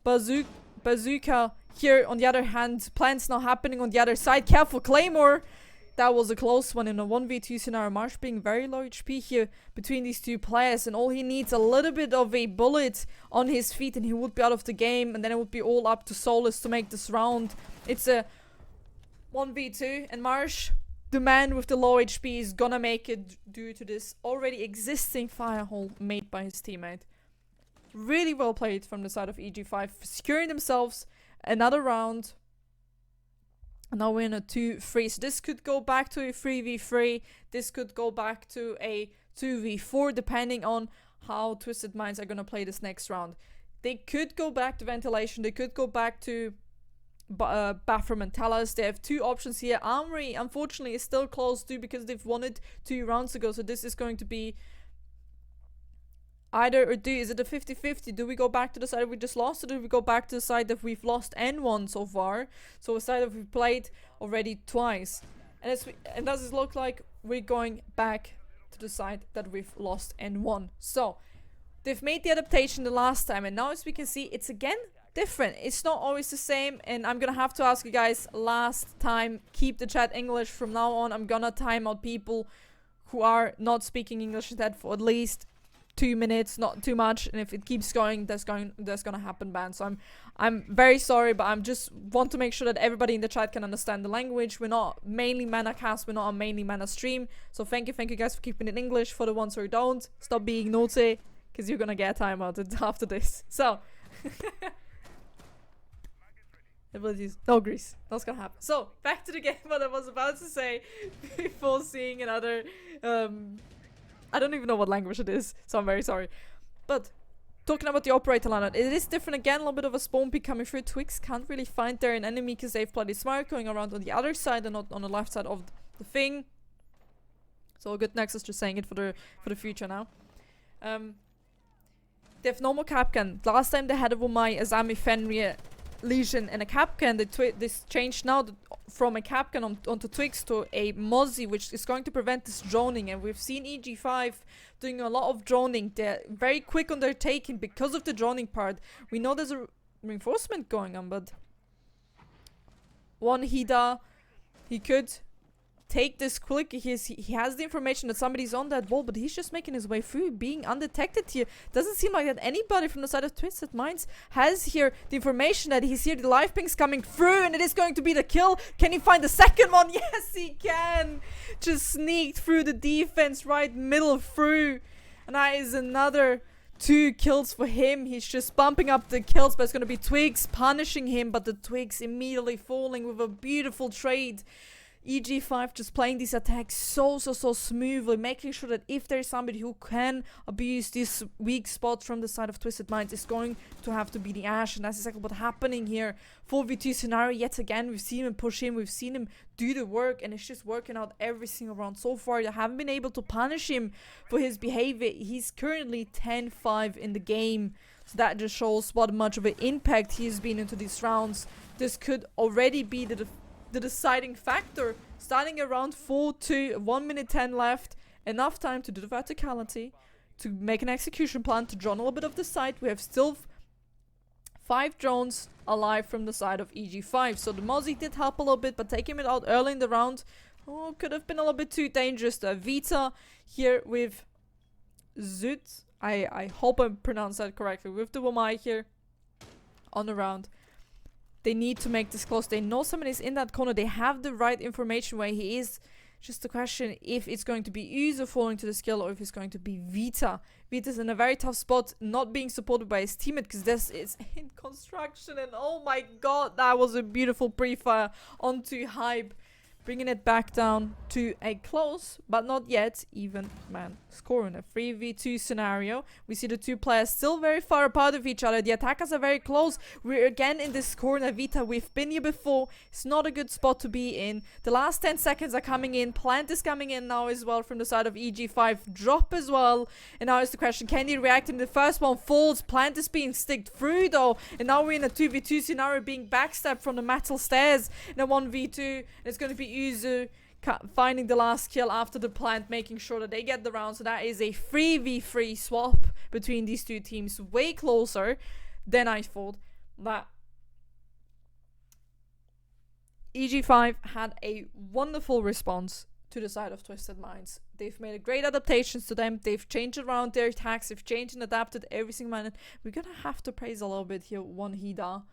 A: Bazooka here on the other hand. Plant's now happening on the other side. Careful, Claymore. That was a close one in a 1v2 scenario. Marsh being very low HP here between these two players, and all he needs a little bit of a bullet on his feet and he would be out of the game, and then it would be all up to Solus to make this round. It's a 1v2, and Marsh, the man with the low HP, is gonna make it due to this already existing firehole made by his teammate. Really well played from the side of EG5, securing themselves another round. And now we're in a 2-3, so this could go back to a 3v3, this could go back to a 2v4, depending on how Twisted Minds are gonna play this next round. They could go back to ventilation, they could go back to bathroom and tellers. They have two options here. Armory, unfortunately, is still closed too because they've won it 2 rounds ago, so this is going to be either or do. Is it a 50-50? Do we go back to the side we just lost, or do we go back to the side that we've lost and won so far? So a side that we've played already twice. And does it look like we're going back to the side that we've lost and won? So they've made the adaptation the last time, and now as we can see, it's again different. It's not always the same, and I'm gonna have to ask you guys last time, keep the chat English from now on. I'm gonna time out people who are not speaking English instead for at least 2 minutes, not too much, and if it keeps going, that's gonna happen ban. So I'm very sorry, but I'm just want to make sure that everybody in the chat can understand the language. We're not mainly MENA cast, we're not a mainly MENA stream, so thank you guys for keeping it English. For the ones who don't, stop being naughty, because you're gonna get a timeout after this. So abilities, no grease, that's gonna happen. So back to the game, what I was about to say before seeing another I don't even know what language it is, so I'm very sorry. But talking about the operator lineup, it is different again. A little bit of a spawn peek coming through. Twix can't really find their enemy because they've bloody smart going around on the other side and not on the left side of the thing. So good Nexus just saying it for the future now. They have no more Capcan. Last time they had a Wumai, Azami, Fenrir, Legion and a Capcan. This changed now from a Capcan onto Twix to a Mozzie, which is going to prevent this droning. And we've seen EG5 doing a lot of droning. They're very quick on their taking because of the droning part. We know there's a reinforcement going on, but one Hida, he could take this quick. He has the information that somebody's on that wall, but he's just making his way through, being undetected here. Doesn't seem like that anybody from the side of Twisted Minds has here the information that he's here. The live ping's coming through, and it is going to be the kill. Can he find the second one? Yes, he can. Just sneaked through the defense, right middle through. And that is another 2 kills for him. He's just bumping up the kills, but it's going to be Twigs punishing him, but the Twigs immediately falling with a beautiful trade. EG5 just playing these attacks so smoothly, making sure that if there's somebody who can abuse this weak spot from the side of Twisted Minds, it's going to have to be the Ashe, and that's exactly what's happening here. 4v2 scenario yet again. We've seen him push in, we've seen him do the work, and it's just working out every single round so far. They haven't been able to punish him for his behavior. He's currently 10-5 in the game, so that just shows what much of an impact he's been into these rounds. This could already be the deciding factor. Starting around 4-2, 1 minute 10 left, enough time to do the verticality, to make an execution plan, to drone a little bit of the site. We have still 5 drones alive from the side of EG5, so the Mozzie did help a little bit, but taking it out early in the round, could have been a little bit too dangerous. Vita here with Zut, I hope I pronounced that correctly, with the Wamai here on the round. They need to make this close. They know somebody's in that corner. They have the right information where he is. Just the question if it's going to be User falling to the skill or if it's going to be Vita. Vita's in a very tough spot, not being supported by his teammate because this is in construction. And oh my god, that was a beautiful pre-fire onto Hype. Bringing it back down to a close, but not yet, even man score in a 3v2 scenario. We see the 2 players still very far apart of each other. The attackers are very close. We're again in this corner. Vita, we've been here before. It's not a good spot to be in. The last 10 seconds are coming in. Plant is coming in now as well from the side of EG5. Drop as well. And now is the question, can he react? And the first one falls. Plant is being sticked through though. And now we're in a 2v2 scenario being backstabbed from the metal stairs. In a 1v2. It's going to be User finding the last kill after the plant, making sure that they get the round. So that is a 3v3 swap between these two teams, way closer than I thought. That EG5 had a wonderful response to the side of Twisted Minds. They've made a great adaptations to them. They've changed around their attacks. They've changed and adapted every single minute. We're gonna have to praise a little bit here One Hida